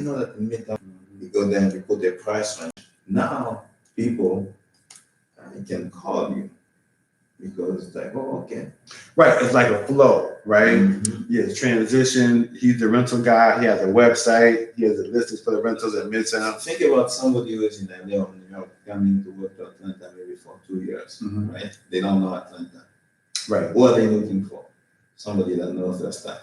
know that in Midtown, you go there and you put a price range. Now people can call you because it's like, oh, okay. Right, it's like a flow, right? Mm-hmm. Yeah, transition. He's the rental guy. He has a website. He has the listings for the rentals at Midtown. Think about somebody who is in LA or New York coming to work to Atlanta maybe for 2 years, right? They don't know Atlanta. Right. What are they looking for? Somebody that knows their stuff.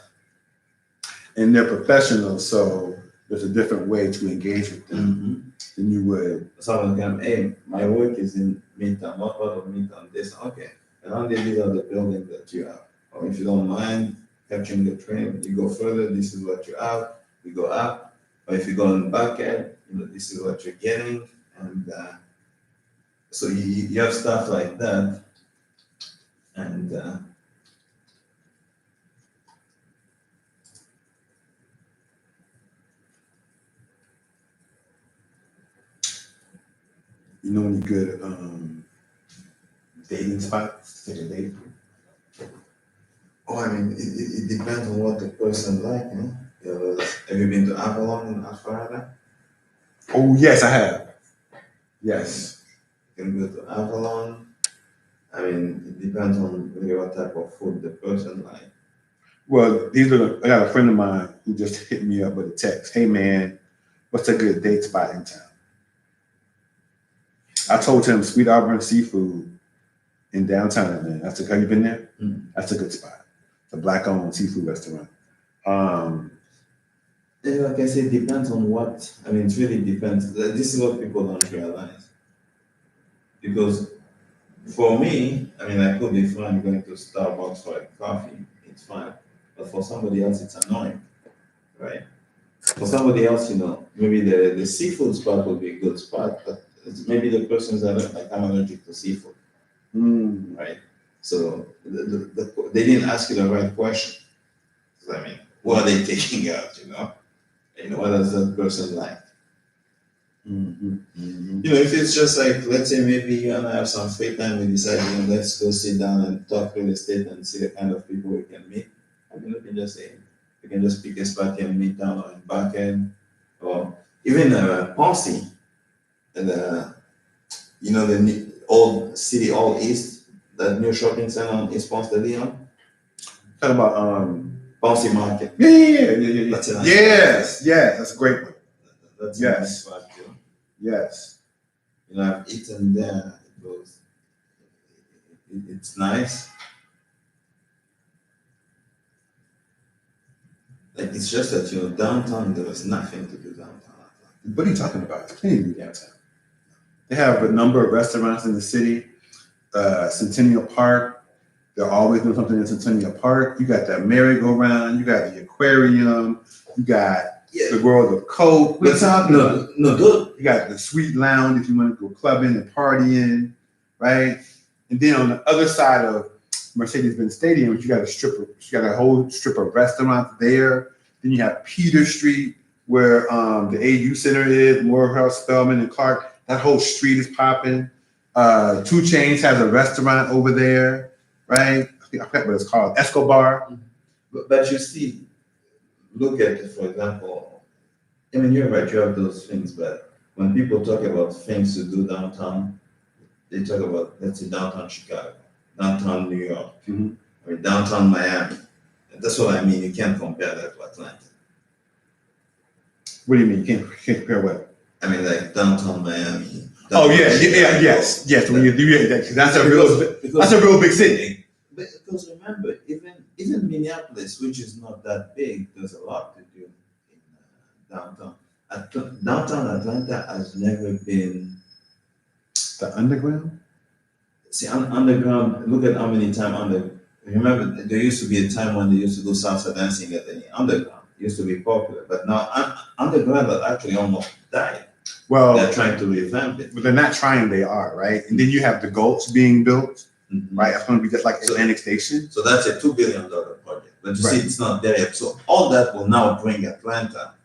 And they're professionals, so there's a different way to engage with them than you would. Someone can, hey, my work is in Midtown. What part of Midtown? This, okay. And only these are the buildings that you have. Or if you don't mind catching the train, you go further, this is what you have. We go up. Or if you go on the back end, this is what you're getting. And so you have stuff like that. And you know any good dating spots to take a date? Oh, I mean, it depends on what the person like, have you been to Avalon in Alpharetta? Oh, yes, I have. Yes. You can go to Avalon. I mean, it depends on really what type of food the person like. Well, I got a friend of mine who just hit me up with a text. Hey, man, what's a good date spot in town? I told him Sweet Auburn Seafood in downtown Atlanta. Have you been there? Mm-hmm. That's a good spot. It's a black-owned seafood restaurant. Like I said, it depends on what. I mean, it really depends. This is what people don't realize. Because for me, I mean, I could be fine going to Starbucks for a coffee. It's fine. But for somebody else, it's annoying, right? For somebody else, maybe the seafood spot would be a good spot, but maybe the person's like, I'm allergic to seafood, right? So they didn't ask you the right question. I mean, what are they taking out, what does that person like? If it's just like, let's say maybe you and I have some free time, we decide, let's go sit down and talk real estate and see the kind of people we can meet. I mean, we can just say, we can just pick a spot here in Midtown or in Backend, or even Ponce, and the old city, all east, that new shopping center on East Ponce de Leon. Talk about Ponce Market. Yeah. That's a nice yes, that's a great one. That's a nice spot, Yes. I've eaten there. It's nice. Like, it's just that, downtown, there was nothing to do downtown. What are you talking about? There's plenty to do downtown. They have a number of restaurants in the city. Centennial Park, they're always doing something in Centennial Park. You got that merry-go-round, you got the aquarium, you got the World of Coke. Good. You got the Sweet Lounge if you want to go clubbing and partying, right? And then on the other side of Mercedes-Benz Stadium, you got a whole strip of restaurants there. Then you have Peter Street, where the AU Center is, Morehouse, Spelman, and Clark. That whole street is popping. 2 Chainz has a restaurant over there, right? I forget what it's called, Escobar. But you see, look at it, for example. I mean, you're right, you have those things, but when people talk about things to do downtown, they talk about, let's say, downtown Chicago, downtown New York, or downtown Miami. And that's what I mean. You can't compare that to Atlanta. What do you mean? You can't compare what? I mean, like downtown Miami. Yes. When you do that, that's a real big city. Because remember, even Minneapolis, which is not that big, there's a lot to do in downtown. Downtown Atlanta has never been the underground. See, underground. Look at how many times Remember, there used to be a time when they used to do salsa dancing at the underground. It used to be popular, but now underground has actually almost died. Well, they're trying to revamp it. But they're not trying; they are, right? And then you have the Gulch being built, right? It's going to be just like Atlantic Station. So that's a $2 billion project. But you see, it's not there yet. So all that will now bring Atlanta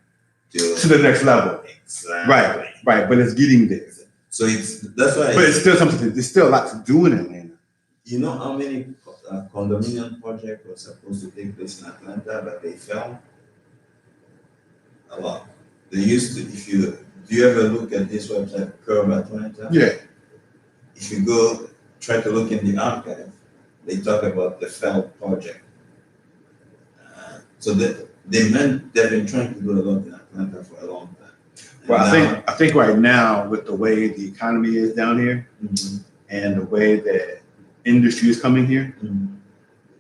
to the next level. Exactly. Right. But it's getting there. So that's why. But it's still something. There's still a lot to do in Atlanta. You know how many condominium projects were supposed to take place in Atlanta, but they fell? A lot. They used to, if you, do you ever look at this website, Curve Atlanta? Yeah. If you go, try to look in the archive, they talk about the failed project. So they've been trying to do a lot in Atlanta for a long time. And Well, now, I think right now with the way the economy is down here Mhm, and the way that industry is coming here mhm,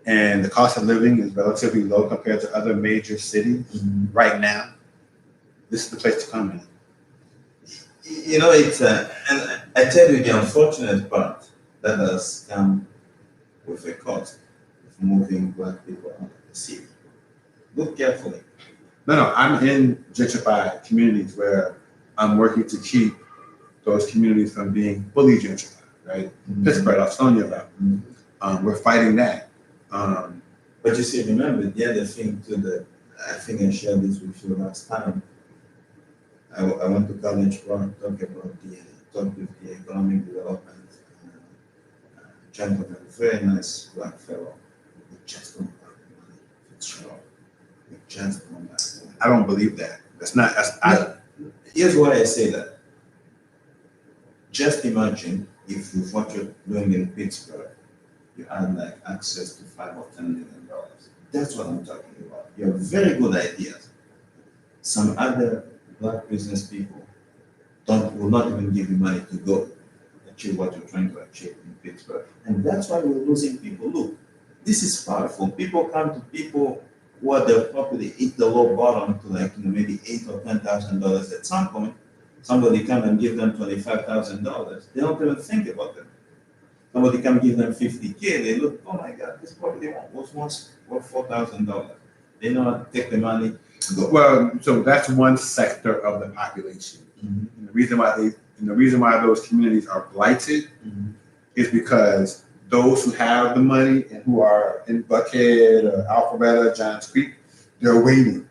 and the cost of living is relatively low compared to other major cities mhm. right now, this is the place to come in. You know, it's and I tell you the unfortunate part that has come with the cost of moving black people out of the city. Look carefully. No, I'm in gentrified communities where I'm working to keep those communities from being fully gentrified, right? Pittsburgh, I was telling you about. Mhm. We're fighting that. Um, But you see, remember the other thing too that I think I shared this with you last time. I went to college for talk about talk with the economic development gentleman, very nice black fellow. We just don't have the money to show. We just don't have the money. I don't believe that. Here's why I say that. Just imagine if with what you're doing in Pittsburgh, you had like access to $5 or $10 million. That's what I'm talking about. You have very good ideas. Some other black business people will not even give you money to go achieve what you're trying to achieve in Pittsburgh. And that's why we're losing people. Look, this is powerful. People come to people who are their property hit the low bottom to like maybe $8,000 or $10,000 at some point. Somebody come and give them $25,000. They don't even think about them. Somebody come give them $50K. They look, oh my God, this property was once worth $4,000. They know how to take the money and go. Well, so that's one sector of the population. Mhm. And the reason why those communities are blighted Mhm. is because those who have the money and who are in Buckhead or Alpharetta, Johns Creek, they're waiting,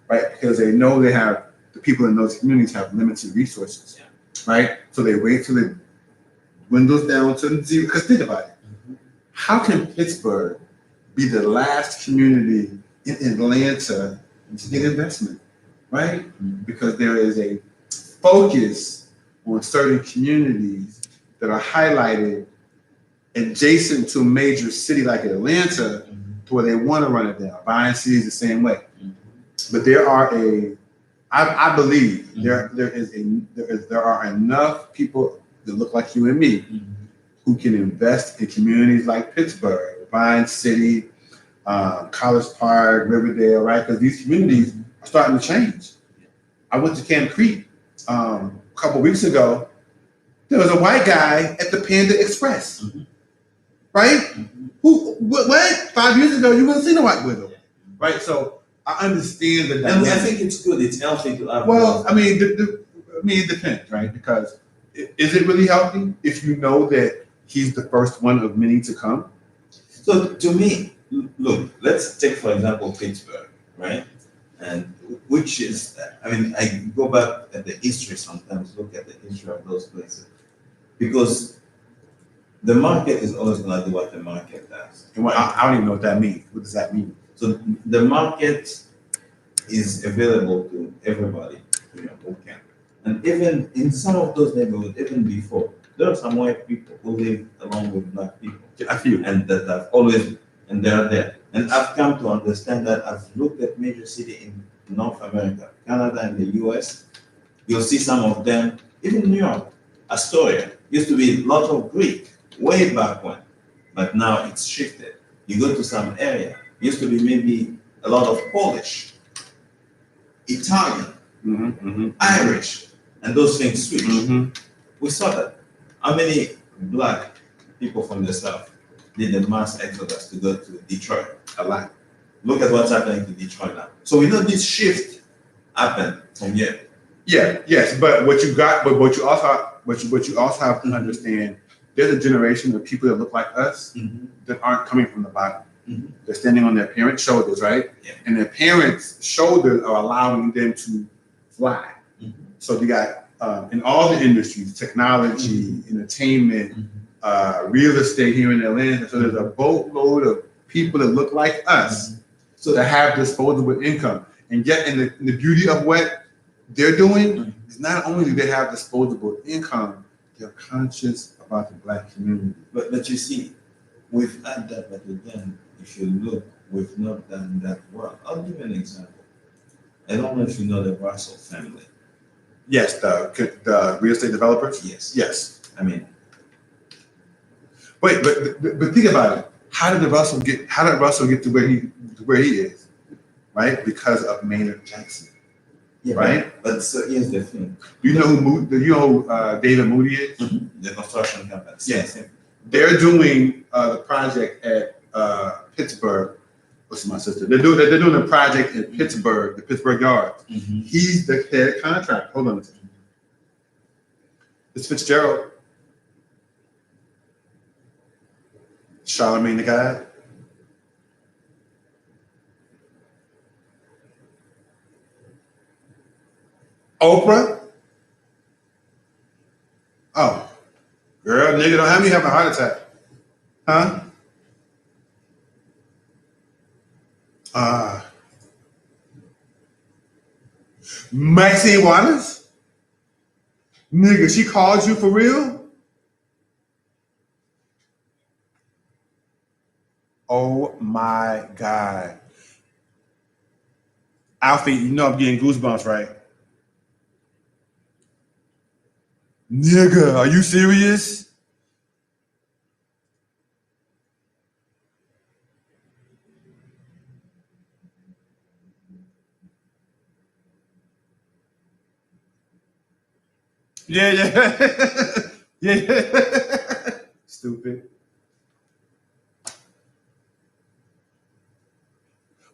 right? Because they know the people in those communities have limited resources, Yeah. right? So they wait till it dwindles down to zero. Because think about it. Mhm. How can Pittsburgh be the last community in Atlanta to get investment, right? Mhm. Because there is a focus on certain communities that are highlighted adjacent to a major city like Atlanta Mhm. to where they want to run it down. Buying cities the same way. Mhm. But I believe there are enough people that look like you and me Mhm. who can invest in communities like Pittsburgh, Vine City, College Park, Riverdale, right? Because these communities are starting to change. I went to Camp Creek a couple weeks ago. There was a white guy at the Panda Express, Mhm. right? Mhm. What? 5 years ago, you wouldn't see no white widow, right? So I understand the And I dynamic. think it's good. It's healthy to have. Well, I mean, it depends, right? Because is it really healthy if you know that he's the first one of many to come? So to me, look, let's take for example Pittsburgh, right? And which is, I mean, I go back at the history sometimes, look at the history of those places, because the market is always going to do what the market does. And I don't even know what that means. What does that mean? So the market is available to everybody, who can. And even in some of those neighborhoods, even before, there are some white people who live along with black people. I feel. And that have always, and they are there. And I've come to understand that. I've looked at major cities in North America, Canada and the US. You'll see some of them, even New York, Astoria, used to be a lot of Greek way back when, but now it's shifted. You go to some area, used to be maybe a lot of Polish, Italian, Irish, and those things switch. We saw that. How many black people from the South did the mass exodus to go to Detroit? A lot. Look at what's happening to Detroit now. So we know this shift happened from here. Yeah, yes, but what you also have to understand, there's a generation of people that look like us that aren't coming from the bottom. Mhm. They're standing on their parents' shoulders, right? Yeah. And their parents' shoulders are allowing them to fly. Mhm. So you got in all the industries, technology, entertainment, real estate here in Atlanta. So there's a boatload of people that look like us So that have disposable income. And yet, in the beauty of what they're doing is not only do they have disposable income, they're conscious about the black community. But you see, we've had that, but again, if you look, we've not done that well. I'll give you an example. I don't know if you know the Russell family. Yes, the real estate developers. Yes. Yes. I mean, Wait, but think about it. How did Russell get? How did Russell get to where he is? Right, because of Maynard Jackson. yeah, Right. But so here's the thing. You know who David Moody is? The construction company. Yes. They're doing the project at Pittsburgh. What's my sister? They're doing a project in Pittsburgh, the Pittsburgh Yard. Mm-hmm. He's the head contractor. Hold on a second. It's Fitzgerald. Charlemagne the guy. Oprah. Oh, girl, nigga, don't have me having a heart attack. Huh? Maxine Waters? Nigga, she called you for real? Oh my God. Alfie, you know I'm getting goosebumps, right? Nigga, are you serious? Yeah, yeah. Yeah. Stupid.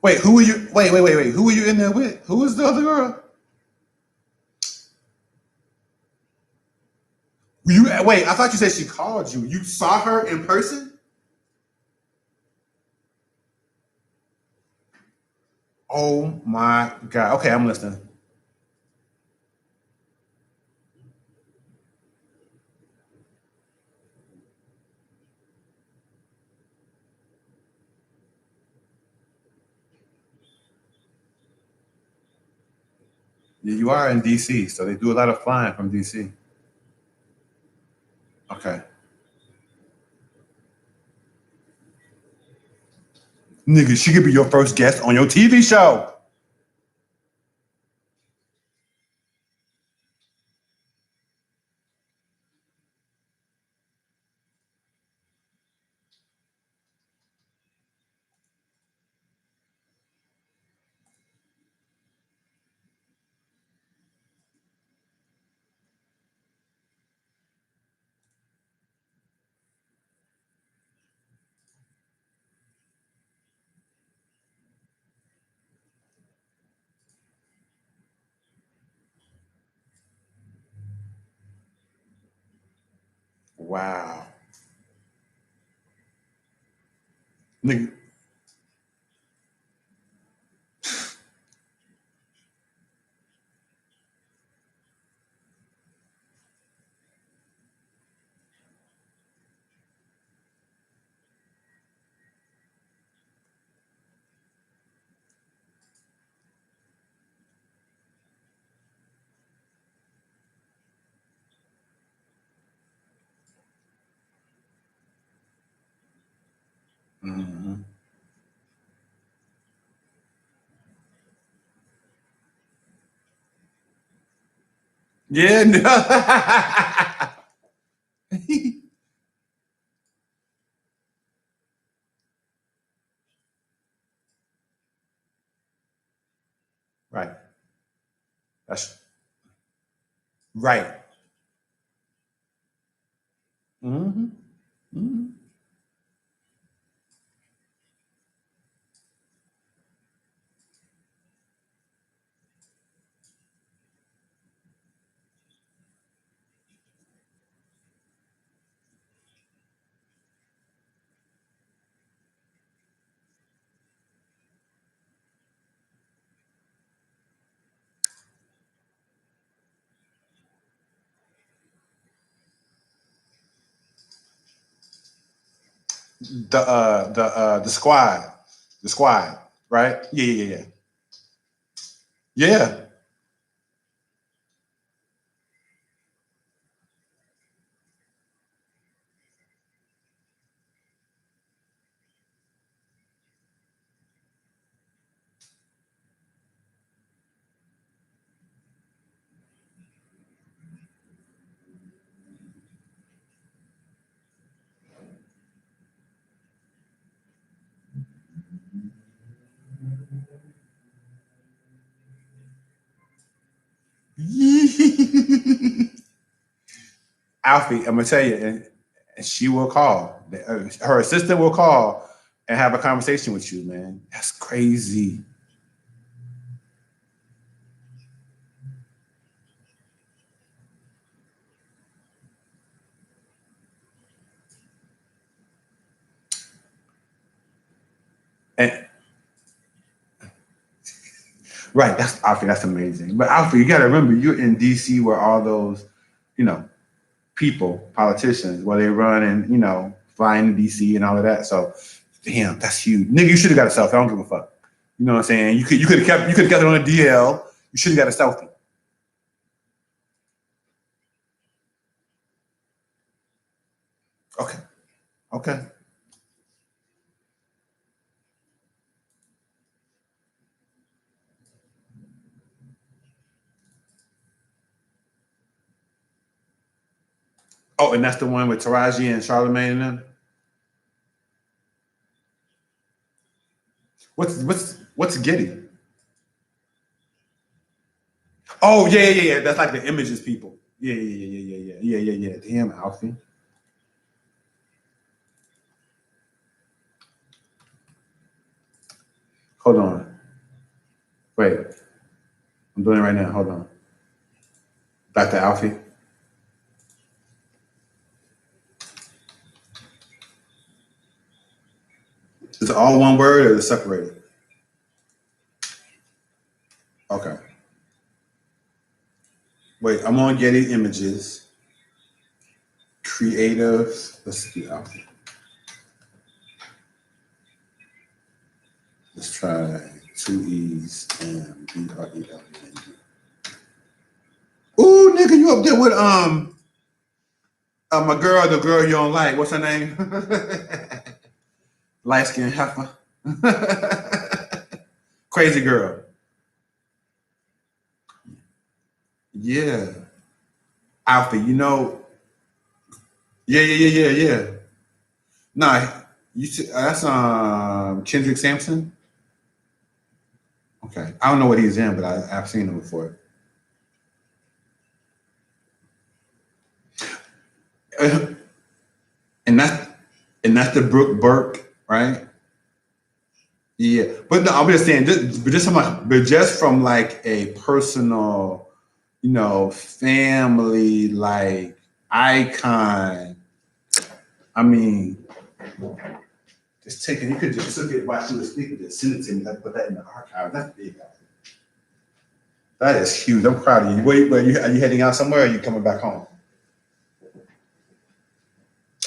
Wait, who are you? Wait. Who are you in there with? Who is the other girl? Wait, I thought you said she called you. You saw her in person? Oh my God. Okay, I'm listening. Yeah, you are in DC, so they do a lot of flying from DC. Okay. Nigga, she could be your first guest on your TV show. Wow. Nigga. Mm-hmm. Yeah, no. Right. That's right. Mm-hmm. Mm-hmm. The squad. The squad. Right? Yeah. Yeah. Alfie, I'm gonna tell you, and she will call. Her assistant will call and have a conversation with you, man. That's crazy. And right, that's Alfie. That's amazing. But Alfie, you got to remember, you're in DC where all those, you know, people, politicians, where they run and fly into DC and all of that. So, damn, that's huge, nigga. You should have got a selfie. I don't give a fuck. You know what I'm saying? You could have kept it on a DL. You should have got a selfie. Okay, okay. Oh, and that's the one with Taraji and Charlamagne and them. What's Getty? Oh yeah. That's like the images people. Yeah. Damn, Alfie. Hold on. Wait. I'm doing it right now. Hold on. Dr. Alfie. Is it all one word or is it separated? Okay. Wait, I'm on Getty Images. Creative. Let's see Alfie. Let's try two E's and Breland. Ooh, nigga, you up there with my girl, the girl you don't like. What's her name? Light skinned heifer. Crazy girl. Yeah. Alfie, yeah. Nah, that's Kendrick Sampson. Okay. I don't know what he's in, but I've seen him before. and that's and that's the Brooke Burke, right? Yeah, but no, I'm just saying, but just from like a personal, family like icon. I mean, just taking you could just look at watch you speak, just send it to me, like put that in the archive. That's big. That is huge. I'm proud of you. Are you heading out somewhere? Or are you coming back home?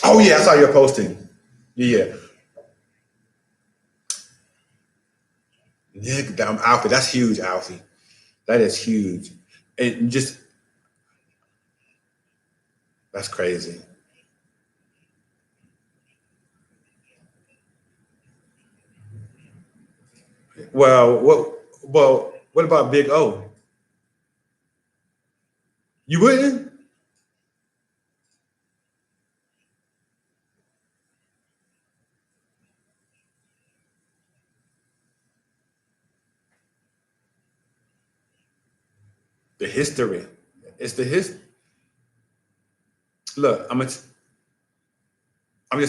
Oh yeah, I saw your posting. Yeah, yeah. Damn, Alfie, that's huge, Alfie. That is huge. And just that's crazy. What about Big O? You wouldn't? The history. It's the his. Look, I'm just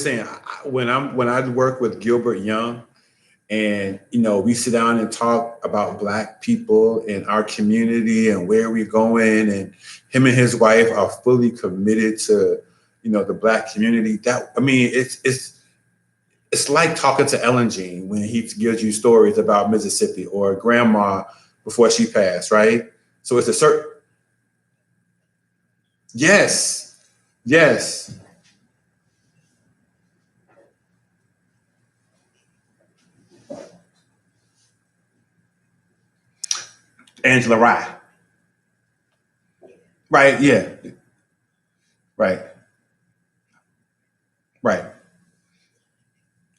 saying, when I work with Gilbert Young, and we sit down and talk about Black people in our community and where we're going, and him and his wife are fully committed to the Black community. That I mean, it's like talking to Ellen Jean when he gives you stories about Mississippi or grandma before she passed, right? So it's a certain yes, yes, Angela Rye, right? Yeah, right, right,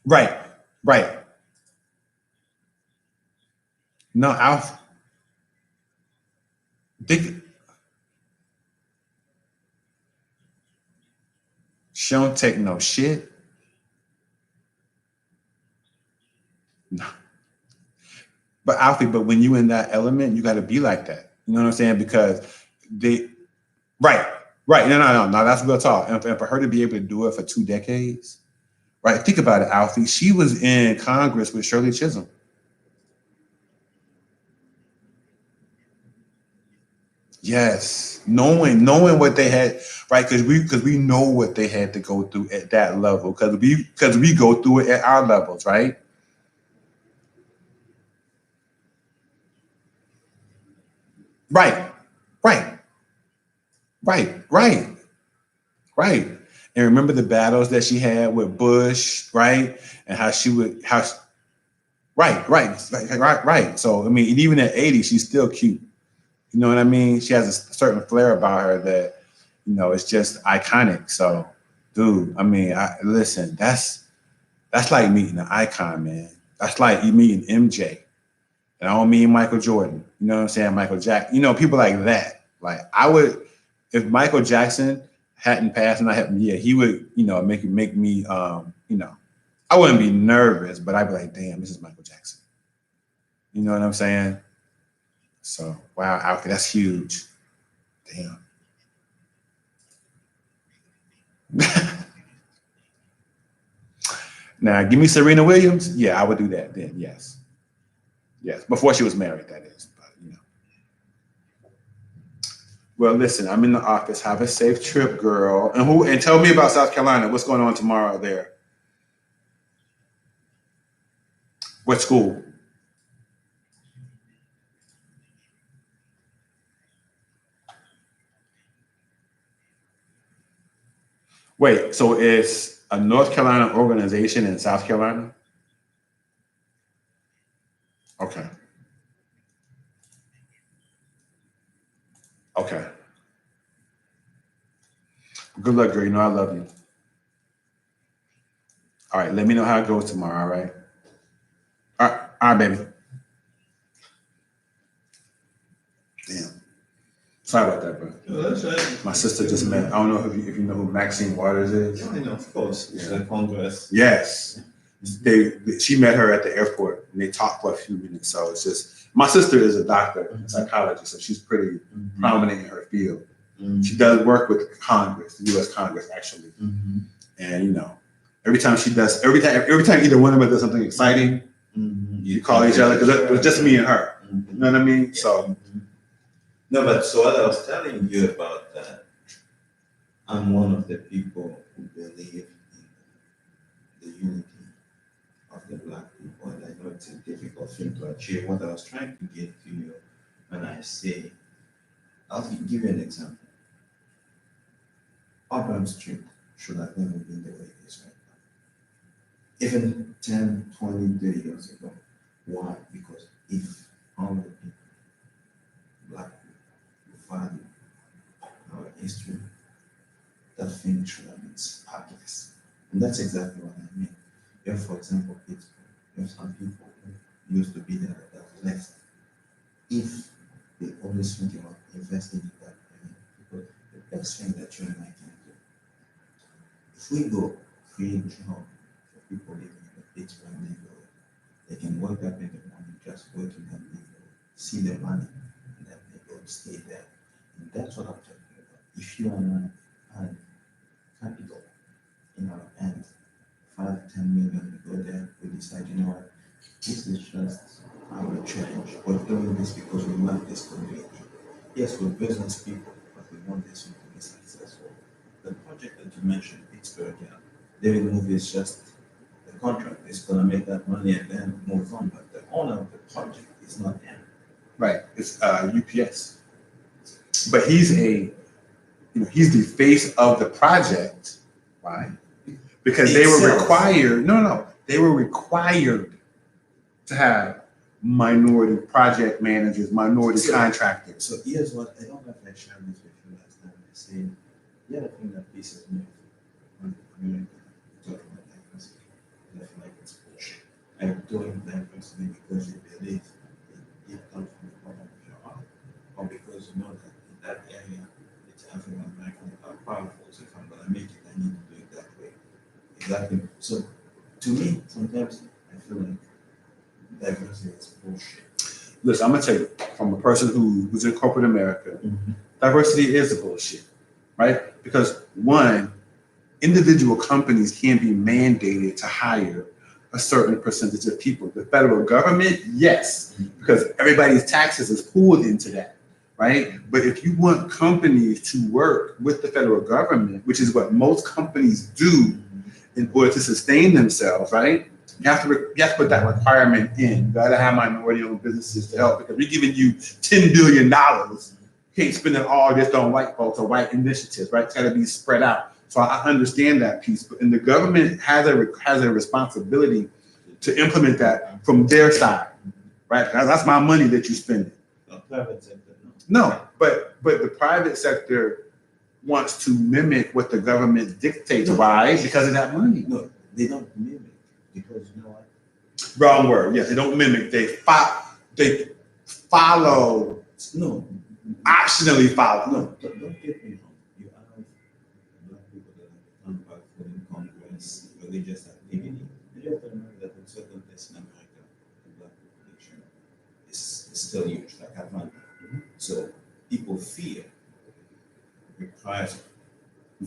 right, right. No, Alf, think she don't take no shit. No. But Alfie, but when you in that element, you got to be like that. You know what I'm saying? Because they, right, right. No. That's real talk. And for her to be able to do it for 2 decades, right? Think about it, Alfie. She was in Congress with Shirley Chisholm. Yes, knowing what they had, right? Because we know what they had to go through at that level. Because we go through it at our levels, right? Right, right, right, right. And remember the battles that she had with Bush, right? And how she would how right. So I mean, and even at 80, she's still cute. You know what I mean? She has a certain flair about her that it's just iconic. So, dude, I mean, listen, that's like meeting an icon, man. That's like you meeting MJ. And I don't mean Michael Jordan. You know what I'm saying? Michael Jackson. People like that. Like I would, if Michael Jackson hadn't passed and I had, yeah, he would, make me, I wouldn't be nervous, but I'd be like, damn, this is Michael Jackson. You know what I'm saying? So wow, okay, that's huge. Damn. Now, give me Serena Williams. Yeah, I would do that then. Yes, yes. Before she was married, that is. But. Well, listen, I'm in the office. Have a safe trip, girl. And tell me about South Carolina. What's going on tomorrow there? What school? Wait, so it's a North Carolina organization in South Carolina? Okay. Okay. Good luck, girl. I love you. All right. Let me know how it goes tomorrow. All right. All right, baby. Damn. Sorry about that, bro. No, that's right. My sister just met. I don't know if you know who Maxine Waters is. Yeah, I know, of course. It's a Congress. Yes. She met her at the airport and they talked for a few minutes. So it's just my sister is a doctor, a psychologist, so she's pretty prominent in her field. She does work with Congress, the U.S. Congress, actually. And every time either one of us does something exciting, you call each other because it was just me and her. You know what I mean? So. No, but so what I was telling you about that, I'm one of the people who believe in the unity of the black people, and I know it's a difficult thing to achieve. What I was trying to get to you when I say, I'll give you an example. Auburn Street should have never been the way it is right now. Even 10, 20, 30 years ago. Why? Because if all the people, black people, value our history, that thing should have been spotless. And that's exactly what I mean. If, for example, Pittsburgh, if some people who used to be there that left, if they always think about investing in that, because the best thing that you and I can do, if we go create job for people living in the Pittsburgh neighborhood, they can wake up in the morning, just work in that neighborhood, see the money in that neighborhood, stay there. And that's what I'm talking about. If you and I had capital in our hand, 5, 10 million, we go there, we decide, you know what, this is just our change. We're doing this because we want this community. Yes, we're business people, but we want this one to be successful. The project that you mentioned, Pittsburgh, yeah, David Movie is just the contract. It's gonna make that money and then move on. But the owner of the project is not him. Right. It's UPS. But he's he's the face of the project, right? Because they were required. No. They were required to have minority project managers, minority contractors. So here's what I don't know if I shared this with you last time. I said the other thing that pisses me off when America talking about diversity, I feel like it's bullshit. I'm doing diversity because you believe it comes from the bottom of your heart, or because you know that in that area it's African American are powerful. So if I'm gonna make it, I need to do it that way. Exactly. So to me, sometimes I feel like diversity is bullshit. Listen, I'm gonna tell you from a person who's in corporate America, Mhm. diversity is a bullshit, right? Because one, individual companies can be mandated to hire a certain percentage of people. The federal government, yes, because everybody's taxes is pooled into that, right? But if you want companies to work with the federal government, which is what most companies do in order to sustain themselves, right? You have to put that requirement in. You gotta have minority-owned businesses to help because we're giving you $10 billion. You can't spend it all just on white folks or white initiatives, right? It's gotta be spread out. So I understand that piece, and the government has a responsibility to implement that from their side, right? That's my money that you spend. Private sector, No, but the private sector wants to mimic what the government dictates. Why? Because of that money. no, they don't mimic because you know what? Wrong word. Yes, they don't mimic. They follow. No, Optionally follow. no, don't get me wrong. You have black people that have become powerful in Congress, religious activity. And you have to remember that in certain places in America, the black population is still huge, like Atlanta. So people fear reprisal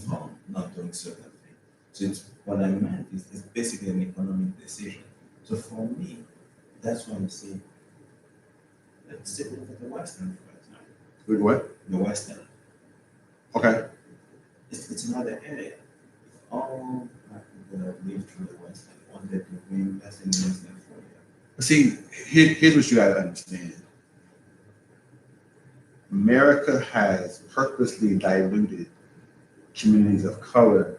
from not doing certain things. So it's, what I meant is it's basically an economic decision. So for me, that's why I say, let's take a look at the Western, for example. Look what? The Western. Okay. It's another area. If all black people that lived through the Western wanted to reinvest in the Western for you. See, here's what you got to understand. America has purposely diluted communities of color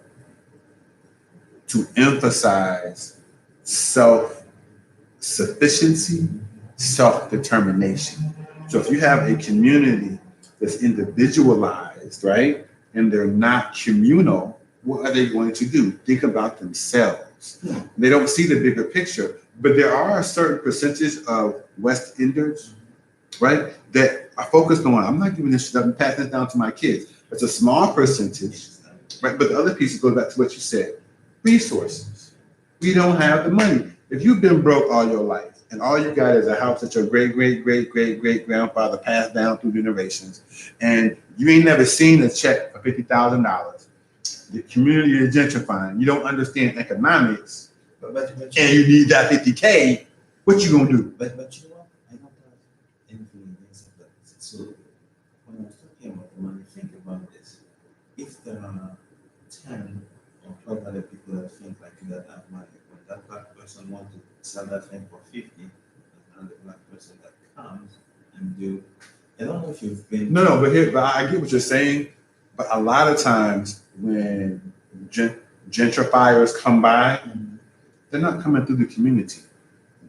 to emphasize self-sufficiency, self-determination. So if you have a community that's individualized, right, and they're not communal, what are they going to do? Think about themselves. They don't see the bigger picture. But there are a certain percentage of West Enders, right, that are focused on, I'm not giving this shit up and passing this down to my kids. It's a small percentage, right? But the other piece goes back to what you said, resources. We don't have the money. If you've been broke all your life and all you got is a house that your great-great-great-great-great-grandfather passed down through generations, and you ain't never seen a check for $50,000, the community is gentrifying, you don't understand economics, But and you need that 50K, what you gonna do? But you know what? I don't have anything against it, but so when I was talking about the money, think about this. If there are 10 or 12 other people that think like you that have money, when that black person wants to sell that thing for 50, another black person that comes and do, I don't know if you've been No, but I get what you're saying, but a lot of times when gentrifiers come by, they're not coming through the community.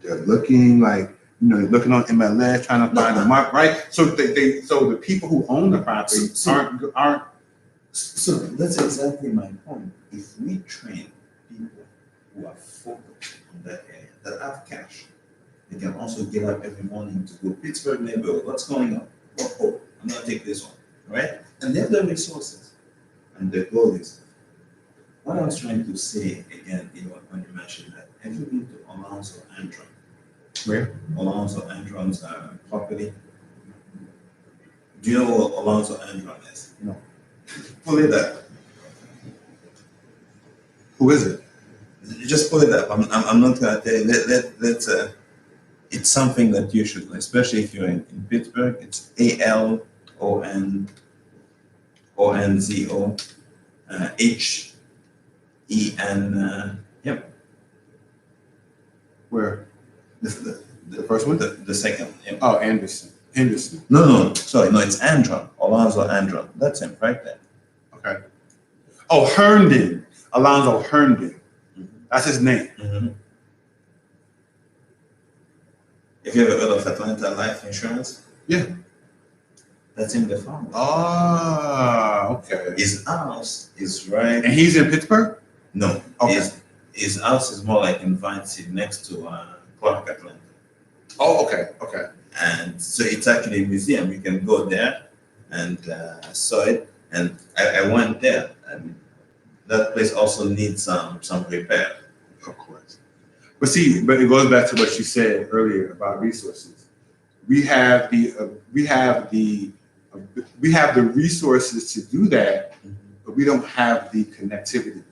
They're looking like, they're looking on MLS trying to find a mark, right? So so the people who own the property aren't. So that's exactly my point. If we train people who are focused on that area, that have cash, they can also get up every morning to go Pittsburgh neighborhood. What's going on? Oh, I'm gonna take this one, right? And they have the resources, and the goal is. What I was trying to say again, when you mentioned that, have you been to Alonso Antron? Where? Alonso Antron's property. Do you know what Alonso Antron is? No. Pull it up. Who is it? Just pull it up. I'm not gonna tell you. Let's. It's something that you should, especially if you're in Pittsburgh. It's ALONZO HEN. Yep. Where? The first one? The second. Yep. Oh, Anderson. No. Sorry, no. It's Andron. Alonzo Andron. That's him right there. Okay. Oh, Herndon. Alonzo Herndon. That's his name. Mm-hmm. Have you ever heard of Atlanta Life Insurance? Yeah. That's in the farm. Ah, okay. His house is right. And he's in Pittsburgh? No. Okay. His house is more like in Vinci next to Clark Atlanta. Oh, okay. And so it's actually a museum. You can go there and saw it. And I went there, and that place also needs some repair. Of course. But it goes back to what you said earlier about resources. we have the resources to do that, but we don't have the connectivity.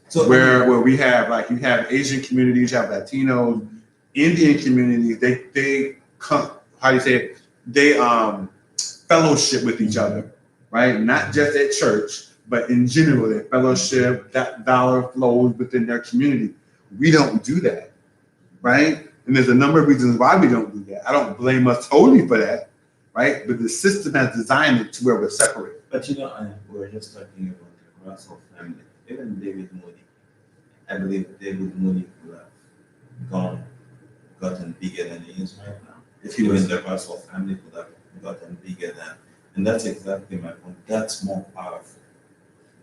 So Where we have, like, you have Asian communities, you have Latinos, Indian communities. They come. How do you say it? They fellowship with each other, right? Not just at church, but in general, they fellowship. That dollar flows within their community. We don't do that, right? And there's a number of reasons why we don't do that. I don't blame us totally for that, right? But the system has designed it to where we're separate. But you know, we were just talking about the Russell family. Even David Moody, I believe David Moody could have gotten bigger than he is right now. If he was the Russell family, could have gotten bigger than, and that's exactly my point. That's more powerful.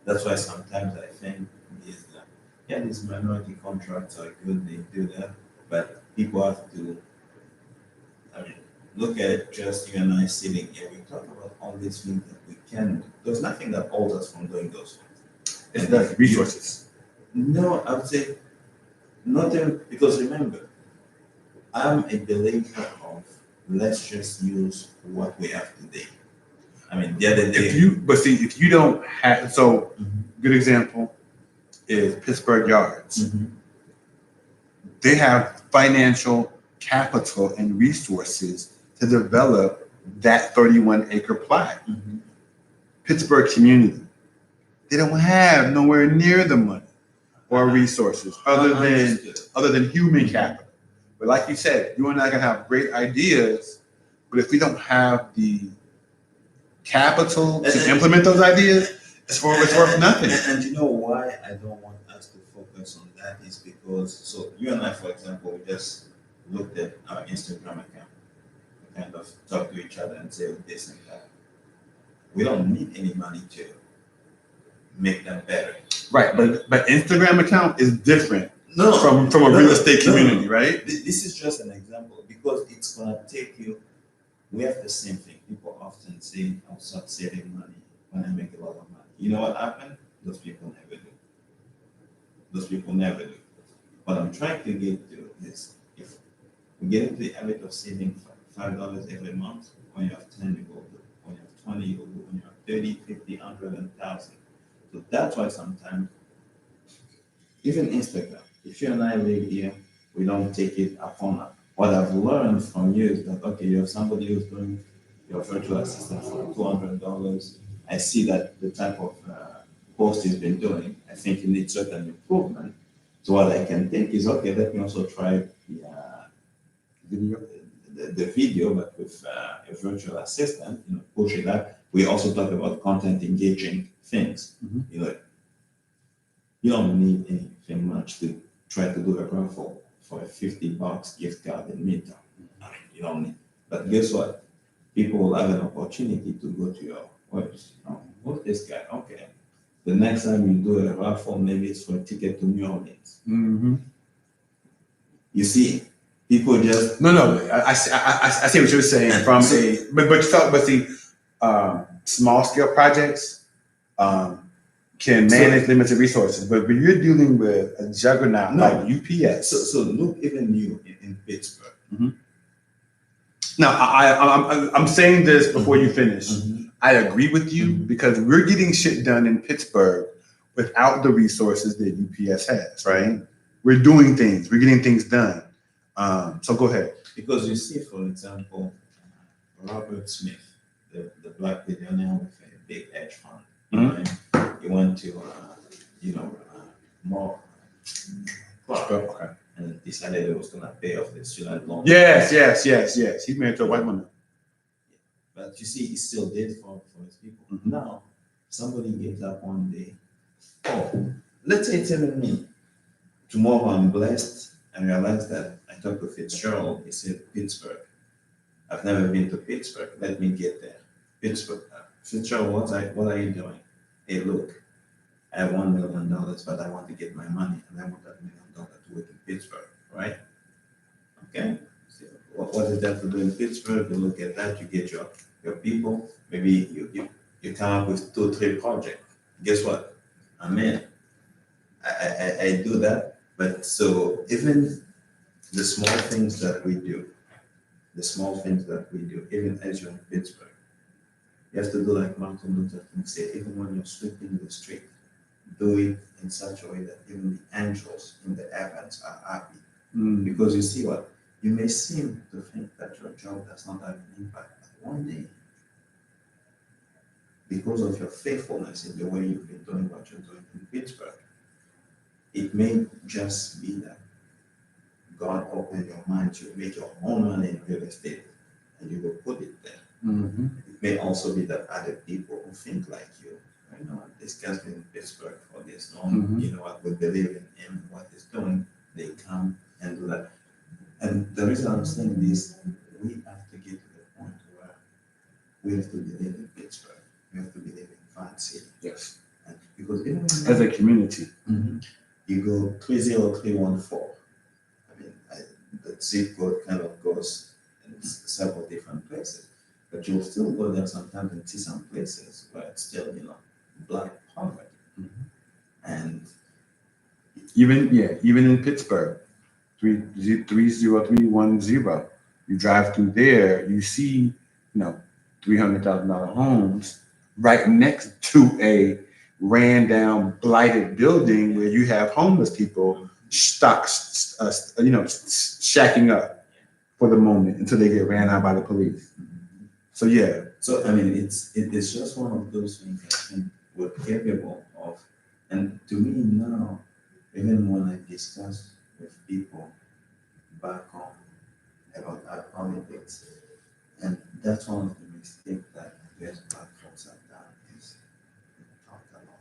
That's why sometimes I think is that yeah, these minority contracts are good, they do that, but people have to. I mean, look at just you and I sitting here. We talk about all these things that we can do. There's nothing that holds us from doing those things. It's the resources. No, I would say nothing, because remember, I'm a believer of let's just use what we have today. I mean, the other day. If you don't have, so good example is Pittsburgh Yards. They have financial capital and resources to develop that 31-acre plot. Pittsburgh community, they don't have nowhere near the money or resources other than human capital. But like you said, you and I can have great ideas, but if we don't have the capital to implement those ideas, it's worth nothing. And you know why I don't want us to focus on that is because, so you and I, for example, we just looked at our Instagram account, we kind of talk to each other and say this and that. We don't need any money to make them better. Right, but Instagram account is different from a No, real estate community, right? This is just an example because it's gonna take you. We have the same thing. People often say, "I'll start saving money when I make a lot of money." You know what happened? Those people never do. Those people never do. What I'm trying to get to is if we get into the habit of saving $5 every month, when you have 10, you go good. When you have 20, you go good. When you have 30, 50, 100, and 1,000. So that's why sometimes, even Instagram, if you and I live here, we don't take it upon us. What I've learned from you is that, okay, you have somebody who's doing your virtual assistant for $200. I see that the type of post he's been doing, I think you need certain improvement. So what I can think is, okay, let me also try the video, but with a virtual assistant, push it up. We also talk about content engaging things. You don't need anything much to try to do a raffle for a $50 gift card in Midtown. I mean, you don't need. But guess what? People will have an opportunity to go to your website. What's this guy? Okay. The next time you do a raffle, maybe it's for a ticket to New Orleans. You see, people just I see what you're saying from small scale projects can manage limited resources, but when you're dealing with a juggernaut like UPS. So look, even you in Pittsburgh. Now, I'm saying this before you finish. I agree with you because we're getting shit done in Pittsburgh without the resources that UPS has, right? We're doing things, we're getting things done. So go ahead. Because you see, for example, Robert Smith, the black billionaire with a big hedge fund. He went to, more and decided he was going to pay off the student loan. Yes. He married to a white woman. But you see, he still did for his people. Now, somebody gets up one day. Oh, let's say it's even me. Tomorrow I'm blessed and realize that I talked to Fitzgerald. He said, Pittsburgh. I've never been to Pittsburgh. Let me get there. Pittsburgh. Fitzgerald, what are you doing? Hey, look, I have $1 million, but I want to get my money and I want that $1 million to work in Pittsburgh, right? Okay. So what is that to do in Pittsburgh? You look at that, you get your people, maybe you come up with 2 or 3 projects. Guess what? I'm in. I do that. But so even the small things that we do, the small things that we do, even as you're in Pittsburgh. You have to do like Martin Luther King said, even when you're sweeping the street, do it in such a way that even the angels in the heavens are happy. Because you see what? You may seem to think that your job does not have an impact, but one day, because of your faithfulness in the way you've been doing what you're doing in Pittsburgh, it may just be that God opened your mind to make your own money in real estate and you will put it there. It may also be that other people who think like you know, this guy's been in Pittsburgh for this long, you know what, we believe in him, what he's doing, they come and do that. And the reason I'm saying this, we have to get to the point where we have to believe in Pittsburgh. We have to believe in Fan City. Yes. And because even As a community. You go 30314. I mean, the zip code kind of goes in several different places, but you'll still go there sometimes and see some places where it's still, you know, black poverty. And even in Pittsburgh, 30310, you drive through there, you see, you know, $300,000 homes right next to a ran down, blighted building where you have homeless people shacking up for the moment until they get ran out by the police. So yeah. So I mean, it's just one of those things I think we're capable of. And to me now, even when I discuss with people back home about our politics, and that's one of the mistakes that US black folks have done is we talk a lot.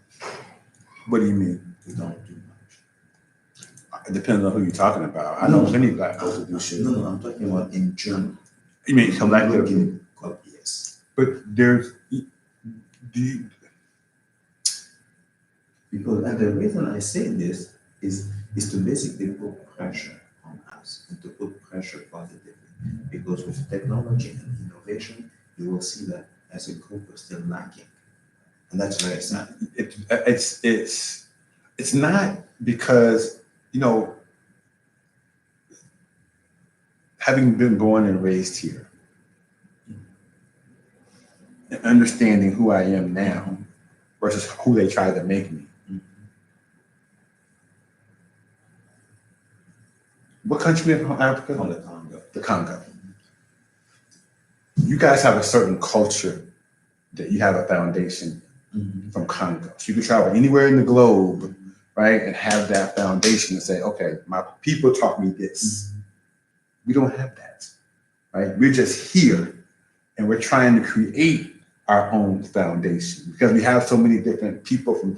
What do you mean? We don't do much. It depends on who you're talking about. I know plenty of black folks who do shit. No, I'm talking about in general. You mean collectively? Yes. But there's, because and the reason I say this is to basically put pressure on us and to put pressure positively. Because with technology and innovation, you will see that as a group we're still lacking. And that's very sad. It's not because, you know, having been born and raised here and understanding who I am now versus who they tried to make me. What country in Africa? From the Congo. The Congo. You guys have a certain culture that you have a foundation from Congo. So you can travel anywhere in the globe, right, and have that foundation and say, okay, my people taught me this. We don't have that, right? We're just here and we're trying to create our own foundation because we have so many different people from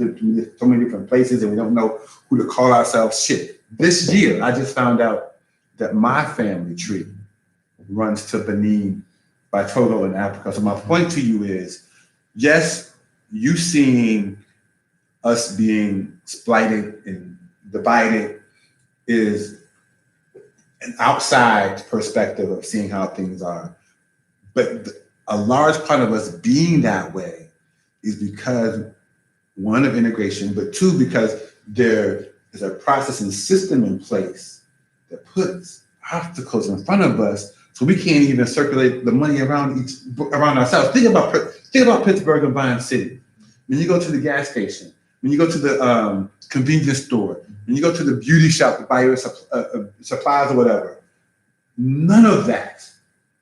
so many different places and we don't know who to call ourselves. Shit. This year, I just found out that my family tree runs to Benin by Togo in Africa. So my point to you is, yes, you seeing us being splighted and divided is an outside perspective of seeing how things are. But a large part of us being that way is because, one, of integration, but two, because there is a process and system in place that puts obstacles in front of us so we can't even circulate the money around ourselves. Think about Pittsburgh and Vine City. When you go to the gas station, when you go to the convenience store, when you go to the beauty shop to buy your supplies or whatever, none of that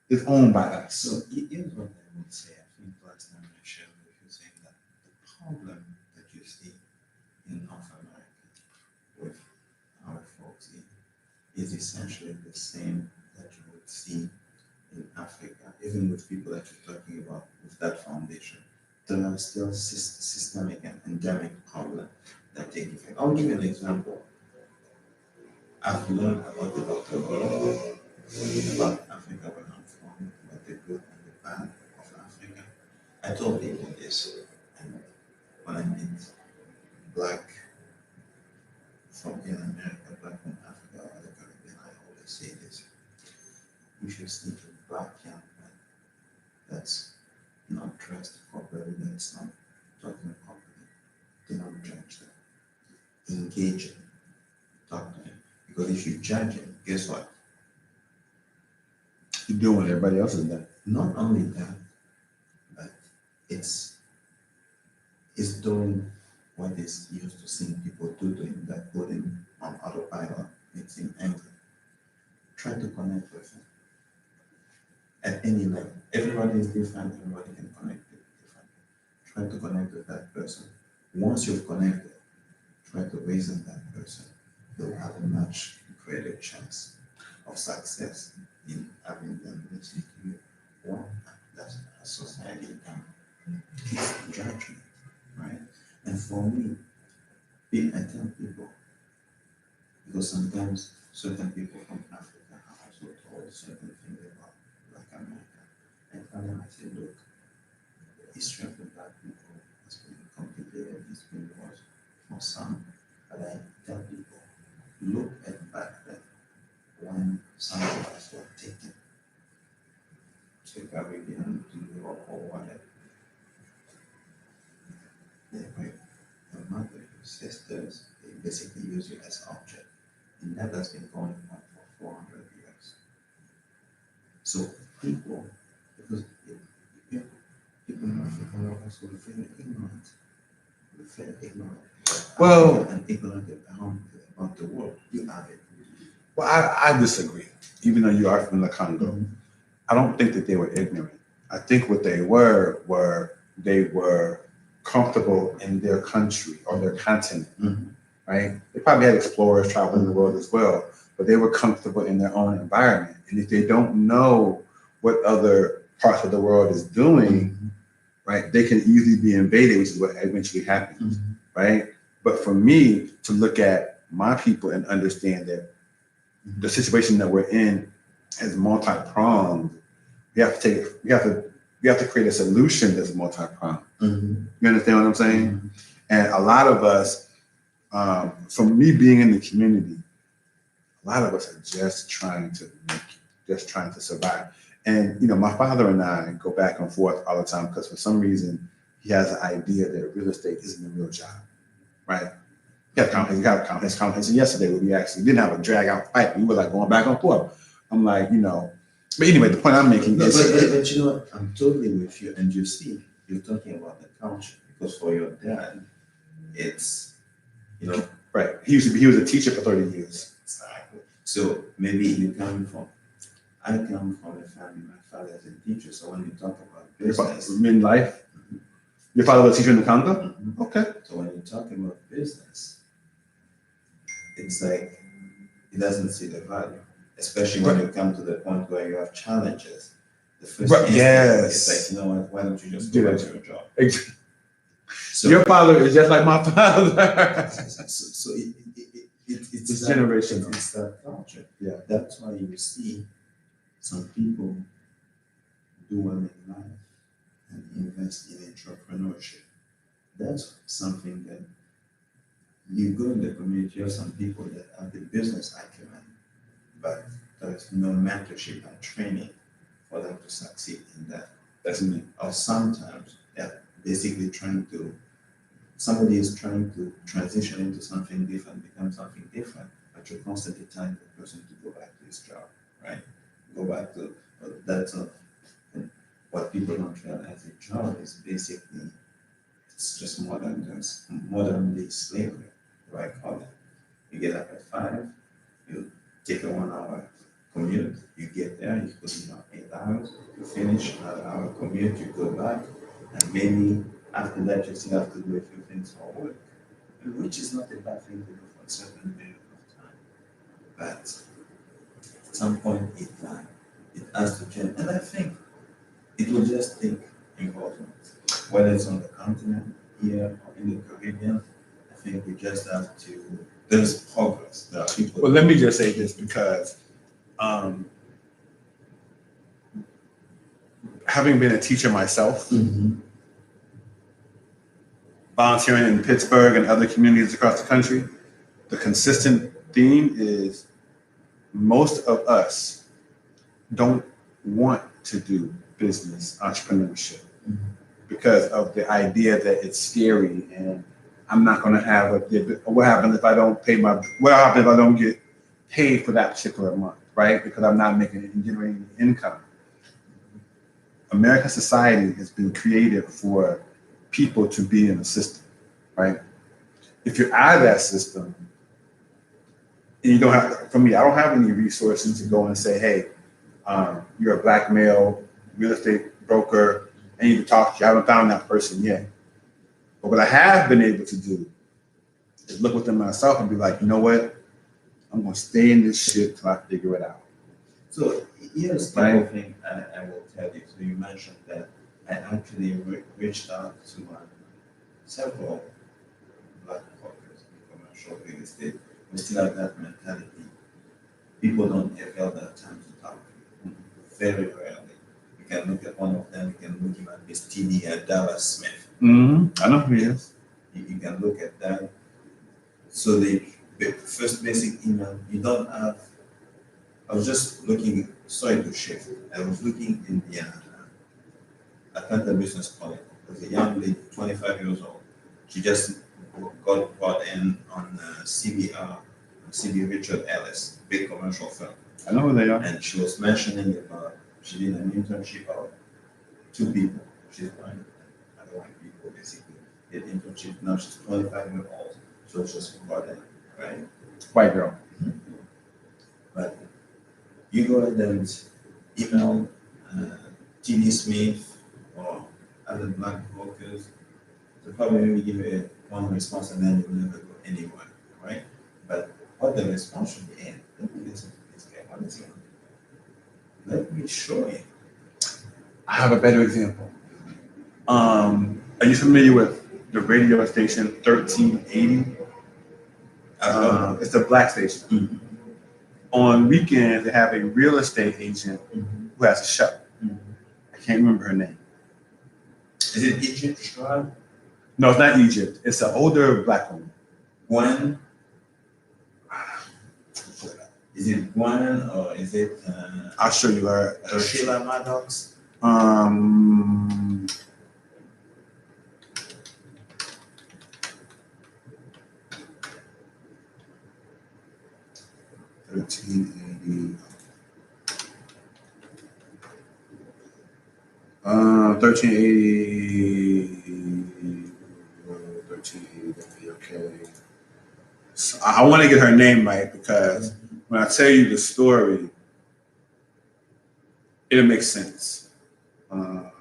is owned by us. So here's what I would say. I think last time I shared with you saying that the problem that you see in North America with our folks is essentially the same that you would see in Africa, even with people that you're talking about with that foundation. There are still systemic and endemic problems that take effect. I'll give you an example. I've learned about the Dr. Breland, about Africa where I'm from, about the good and the bad of Africa. I told people this, and when I meet black from in America, black from Africa or the Caribbean, I always say this. You should see a black young man that's not dressed properly, that's not talking properly. Do not judge them. Engage him. Talk to him. Because if you judge him, guess what? You doing what everybody else is doing. Not only that, but it's it's doing what is used to seeing people doing that putting on autopilot. It's in anger. Try to connect with it at any level. Everybody is different, everybody can connect with different. Try to connect with that person. Once you've connected, try to reason that person. They'll have a much greater chance of success in having them listen to you. One, that's a society can keep judgment, right? And for me, I tell people, because sometimes certain people from Africa have also told certain things about Black America. And tell them, I say, look, the history of the Black people has been complicated, it's been worse for some. But I tell people, look at back then when some of us were taken to the Caribbean, to Europe, or whatever. They were your mother, your sisters, they basically use you as object. And that has been going on for 400 years. So people, because people in Africa were also very ignorant. Very ignorant. Well, and ignorant about the world. You have it. Well, I disagree. Even though you are from the Congo, Mhm. I don't think that they were ignorant. I think what they were they were comfortable in their country or their continent, Mhm. right? They probably had explorers traveling the world as well, but they were comfortable in their own environment. And if they don't know what other parts of the world is doing, Mhm. right, they can easily be invaded, which is what eventually happens, Mhm. right? But for me to look at my people and understand that the situation that we're in is multi-pronged, we have to create a solution that's multi-pronged. Mhm. You understand what I'm saying? Mhm. And a lot of us, from me being in the community, a lot of us are just trying to make it, just trying to survive. And my father and I go back and forth all the time because for some reason he has an idea that real estate isn't a real job, right? We had his conversation yesterday where we actually didn't have a drag out fight. We were like going back and forth. I'm like, but anyway, the point I'm making No, is but you know what? I'm totally with you. And you see, you're talking about the culture because for your dad, it's right. He was a teacher for 30 years. exactly. So maybe I come from a family. My father is a teacher. So when you talk about business, In life, your father was a teacher in the Congo. Mhm. Okay. So when you talk about business, it's like he doesn't see the value, especially when you come to the point where you have challenges. The first Right, instinct yes. is like, you know what? Why don't you just Do go back that. to your job? So your father is just like my father. So it's It's that, generational. It's that culture. Yeah. That's why you see some people do well in life and invest in entrepreneurship. That's something that you go in the community, you have some people that have the business acumen, but there's no mentorship and training for them to succeed in that. That's me. Or sometimes they're basically somebody is trying to transition into something different, become something different, but you're constantly telling the person to go back to his job, right? Go back to that's and what people don't realize. A job is basically it's just modern day slavery, what I call it. You get up at 5, you take a 1 hour commute, you get there, you put in your 8 hours, you finish another hour commute, you go back, and maybe after that you still have to do a few things for work, which is not a bad thing to do for a certain period of time. But at some point it has to change. And I think it will just take involvement, whether it's on the continent, here, or in the Caribbean. I think we just have to, there's progress. There are people. Well, let me just say this because having been a teacher myself, Mhm. volunteering in Pittsburgh and other communities across the country, the consistent theme is most of us don't want to do business entrepreneurship Mhm. because of the idea that it's scary and I'm not going to have what happens if I don't what happens if I don't get paid for that particular month, right? Because I'm not making and generating income. American society has been created for people to be in a system, right? If you're out of that system, and you don't have, for me, I don't have any resources to go and say, hey, you're a black male real estate broker, I need to talk to you. I haven't found that person yet. But what I have been able to do is look within myself and be like, you know what? I'm going to stay in this shit till I figure it out. So here's the Right. couple thing I will tell you. So you mentioned that I actually reached out to several black corporates in commercial real estate. We still have that mentality. People don't have that time to talk to you. Very rarely. You can look at one of them, you can look even at Miss T.D. Dallas Smith. I know who he is. You can look at that. So the first basic email, you don't have. I was just looking, sorry to shift. I was looking in the Atlanta Business College. There's a young lady, 25 years old. She just got brought in on CBR, CB Richard Ellis, big commercial firm. I know who they are. And she was mentioning about she did an internship of 2 people. She's one other white people basically. Did internship. Now she's 25 years old. So it's just brought in, right? White girl. But you go ahead and email T.D. Smith or other black brokers, they'll probably maybe give you one response and then you'll never go anywhere, right? But what the response should be, let me listen to this guy. What is he on? Let me show you. I have a better example. Are you familiar with the radio station 1380? It's a black station. Mhm. On weekends, they have a real estate agent who has a show. I can't remember her name. Is it Egypt Tribe? No, it's not Egypt. It's an older black woman. Gwen? Is it Gwen or is it I'll show you her. Sheila Maddox? Um, $13.80. 1380, okay. So I want to get her name right because when I tell you the story, it'll make sense. Here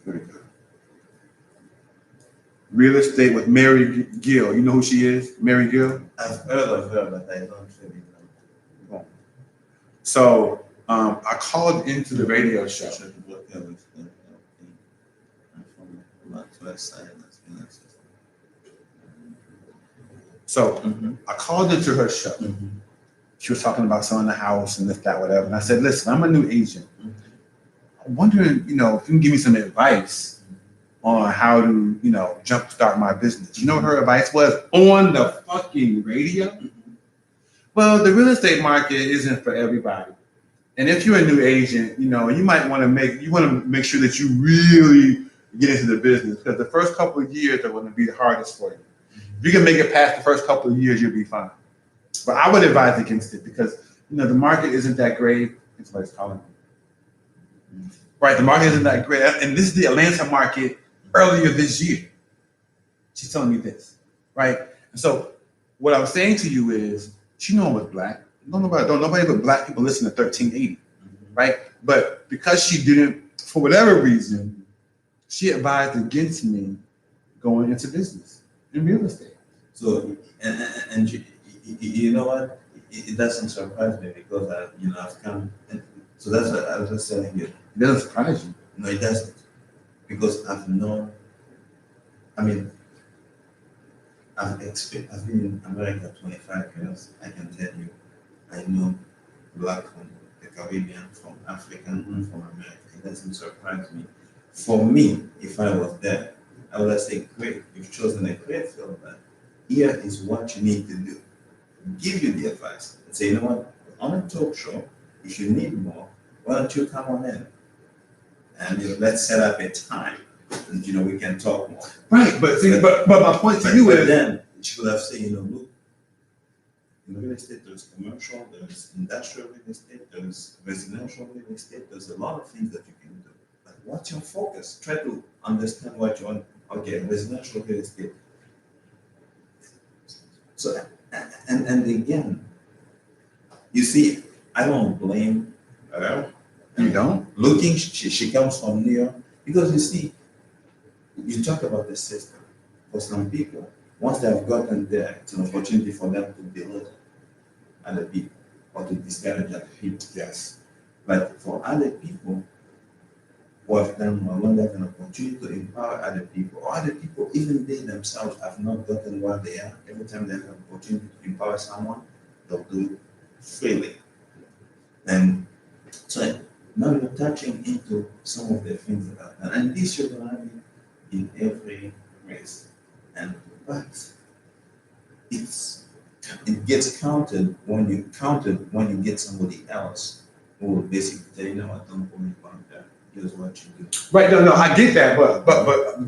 we go. Real estate with Mary Gill. You know who she is? Mary Gill? I've heard of her, but I don't really know. So I called into the radio show. So I called into her show. She was talking about selling the house and this, that, whatever. And I said, listen, I'm a new agent. I'm wondering, if you can give me some advice on how to, jumpstart my business. You know what her advice was on the fucking radio? Well, the real estate market isn't for everybody. And if you're a new agent, you might want to make sure that you really get into the business because the first couple of years are going to be the hardest for you. If you can make it past the first couple of years, you'll be fine. But I would advise against it because, the market isn't that great. Somebody's calling me. Right, the market isn't that great. And this is the Atlanta market earlier this year. She's telling me this, right? And so what I was saying to you is, she knew I was black. Don't nobody but black people listen to 1380, right? But because she didn't, for whatever reason, she advised against me going into business in real estate. So, and you know what? It doesn't surprise me because I've come. So that's what I was just telling you. It doesn't surprise you. No, it doesn't, because I've known. I've been in America 25 years. I can tell you, I know black from the Caribbean, from Africa, and from America. It doesn't surprise me. For me, if I was there, I would have said, great, you've chosen a great field, but here is what you need to do. Give you the advice and say, you know what, on a talk show, if you need more, why don't you come on in? And let's set up a time and we can talk more. Right, but my point to you is then she would have said, look, In real estate, there's commercial, there's industrial real estate, there's residential real estate. There's a lot of things that you can do. But what's your focus? Try to understand what you want. Okay, residential real estate. So, and again, you see, I don't blame her. You don't? Looking, she comes from New York because you see, you talk about the system. For some people, once they have gotten there, it's an opportunity for them to belittle other people or to discourage other people. Yes. But for other people who have done well, when they have an opportunity to empower other people, or other people, even they themselves have not gotten where they are, every time they have an opportunity to empower someone, they'll do it freely. And so now you're touching into some of the things that are done. And this should happen in every race. And but it gets counted when you get somebody else who will basically tell you, no, I don't put me on there. Here's what you do. Right, no, I get that, but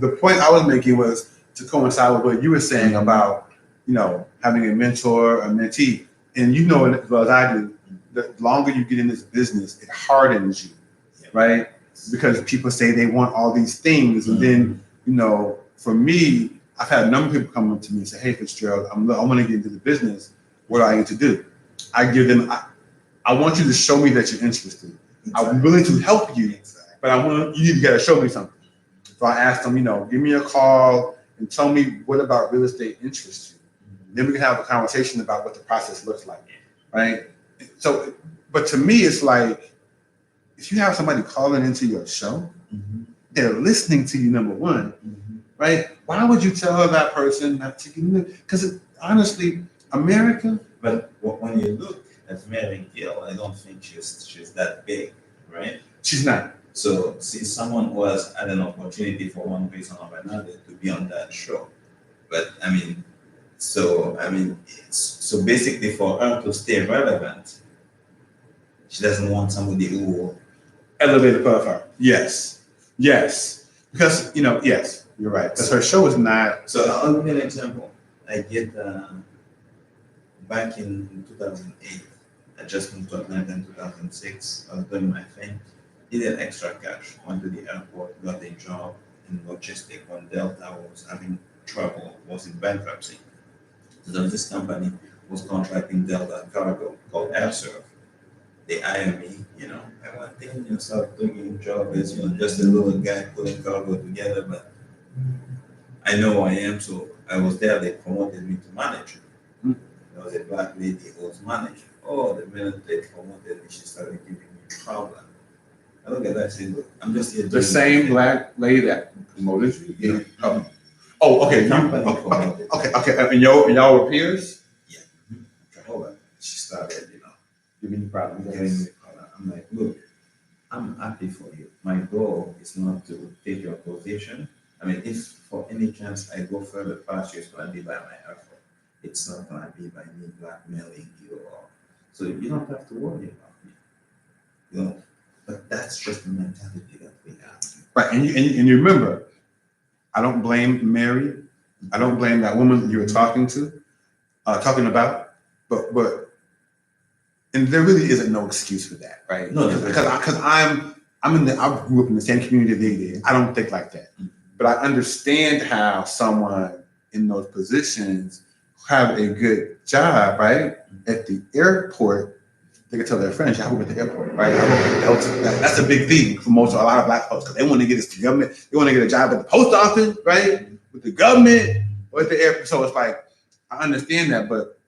the point I was making was to coincide with what you were saying about, having a mentor, a mentee. And you know as well as I do, the longer you get in this business, it hardens you, right? Because people say they want all these things, and then, for me, I've had a number of people come up to me and say, "Hey, Fitzgerald, I want to get into the business. What do I need to do?" I give them, I want you to show me that you're interested. Exactly. I'm willing to help you, but you got to show me something. So I asked them, give me a call and tell me what about real estate interests you. Then we can have a conversation about what the process looks like, right? So, but to me, it's like, if you have somebody calling into your show, they're listening to you, number one, right? Why would you tell that person not to get in? Because honestly, America. But when you look at Mary Gill, I don't think she's that big, right? She's not. So see, someone who has had an opportunity for one reason or another to be on that show. But so basically for her to stay relevant, she doesn't want somebody who will elevate above her. Yes. Because yes, you're right. Because her show is not. So I'll give you an example. I get back in 2008. I just moved to Atlanta in 2006. I was doing my thing. Needed extra cash. Went to the airport, got a job in logistics when Delta was having trouble, was in bankruptcy. So there was this company was contracting Delta cargo called AirServe. They hired me, I went in, started doing a job as just a little guy putting cargo together, but I know who I am, so I was there. They promoted me to manager. There was a black lady who was manager. Oh, the minute they promoted me, she started giving me problem. I look at that and say, look, I'm just here. The same black lady that promoted you? Yeah. Oh, okay. Okay. And y'all were peers? Yeah. Hold on. She started, giving you problems. I'm like, look, I'm happy for you. My goal is not to take your position. If for any chance I go further past you, it's going to be by my effort. It's not going to be by me blackmailing you. So you don't have to worry about me. But that's just the mentality that we have. Right, and you remember, I don't blame Mary. I don't blame that woman you were talking about. But and there really isn't no excuse for that, right? No, because I grew up in the same community they did. I don't think like that, but I understand how someone in those positions have a good job, right? At the airport, they can tell their friends, "I work at the airport, right? I work at the Delta." That's a big thing for a lot of black folks because they want to get into the government. They want to get a job at the post office, right? With the government or at the airport. So it's like I understand that, but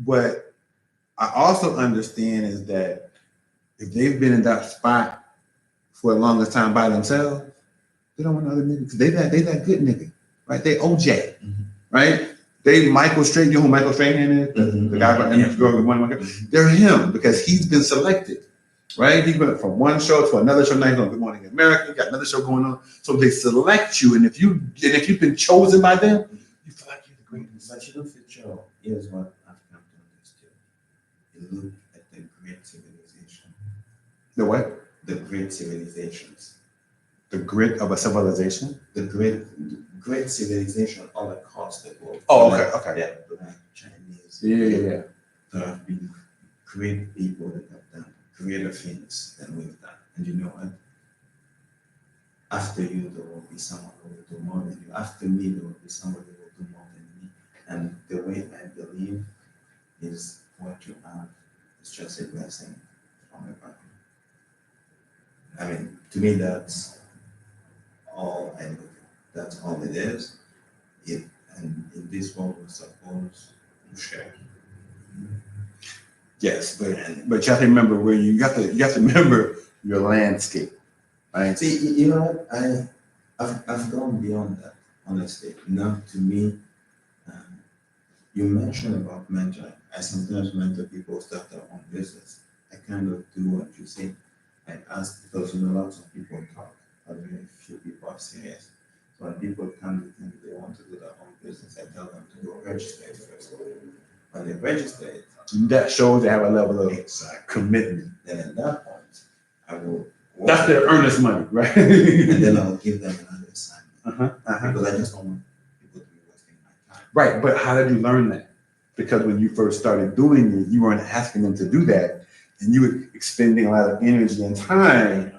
what I also understand is that if they've been in that spot for the longest time by themselves, they don't want other niggas. They that good nigga, right? They OJ, right? They Michael Strahan. You know who Michael Strahan is? The guy from one. They're him because he's been selected, right? He went from one show to another show. Now he's on Good Morning America. You got another show going on. So they select you, and if you've been chosen by them, you feel like you're the greatest. But you don't feel sure. Here's what I've come to understand. You look at the great civilization. The what? The great civilizations. The grit of a civilization? The great civilization all across the world. Oh, okay. Yeah, black, Chinese. Yeah. there have been great people that have done greater things than we've done. And you know what? After you, there will be someone who will do more than you. After me, there will be somebody who will do more than me. And the way I believe is what you have is just a blessing from above. I mean, to me, that's all I look at. That's all it is. And in this world, we're supposed to share. Yes, but you have to remember where you have to remember your landscape, right? See, you know what? I've gone beyond that, honestly. Now, to me, um, you mentioned about mentoring. I sometimes mentor people who start their own business. I kind of do what you say. I ask because lots of people talk, but very few people are serious. So when people come to think they want to do their own business, I tell them to go register it first. When they register it, That shows they have a level of exactly. commitment. Then at that point, I will. That's their earnest money, right? And then I'll give them another assignment. Because I just don't want people to be wasting my time. Right, but how did you learn that? Because when you first started doing it, you weren't asking them to do that, and you were expending a lot of energy and time,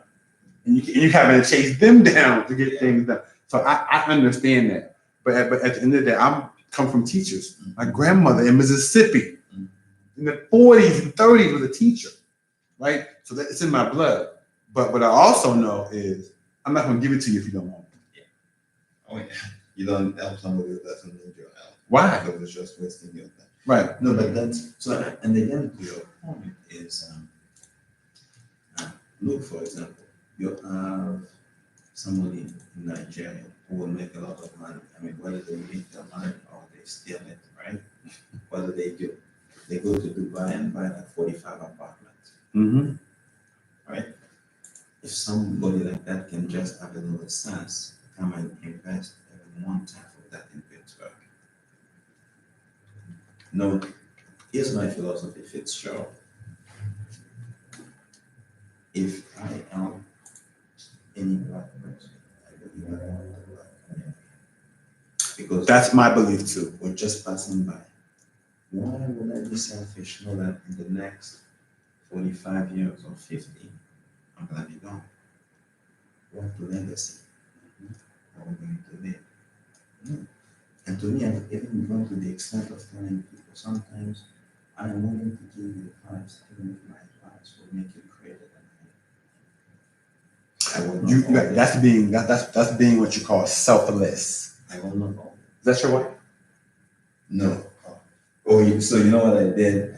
and you having to chase them down to get things done. So I understand that, but at the end of the day, I'm come from teachers. My grandmother in Mississippi in the 40s and 30s was a teacher, right? So it's in my blood. But what I also know is I'm not going to give it to you if you don't want it. Yeah. Oh yeah. You don't help somebody who doesn't need your help. Why? Because it's just wasting your time. Right. No, but that's so. And again, to your point is, look, for example, you have somebody in Nigeria who will make a lot of money. I mean, whether they make their money or they steal it, right? What do? They go to Dubai and buy like 45 apartments, right? If somebody like that can just have a little sense, come and invest even 1/10 of that in Pittsburgh. No, here's my philosophy, Fitzgerald. If I am any black person, I believe I am the black community. Because That's my belief too. we're just passing by. Why would I be selfish? Know that in the next 45 years or 50, I'm gonna be gone. What legacy are we going to leave? No. And to me, I've even gone to the extent of telling people sometimes I am willing to give you advice, even if my advice will make you greater than I am. I will not always. That's being what you call selfless. I will not always. Is that your way? No. Oh, so you know what I did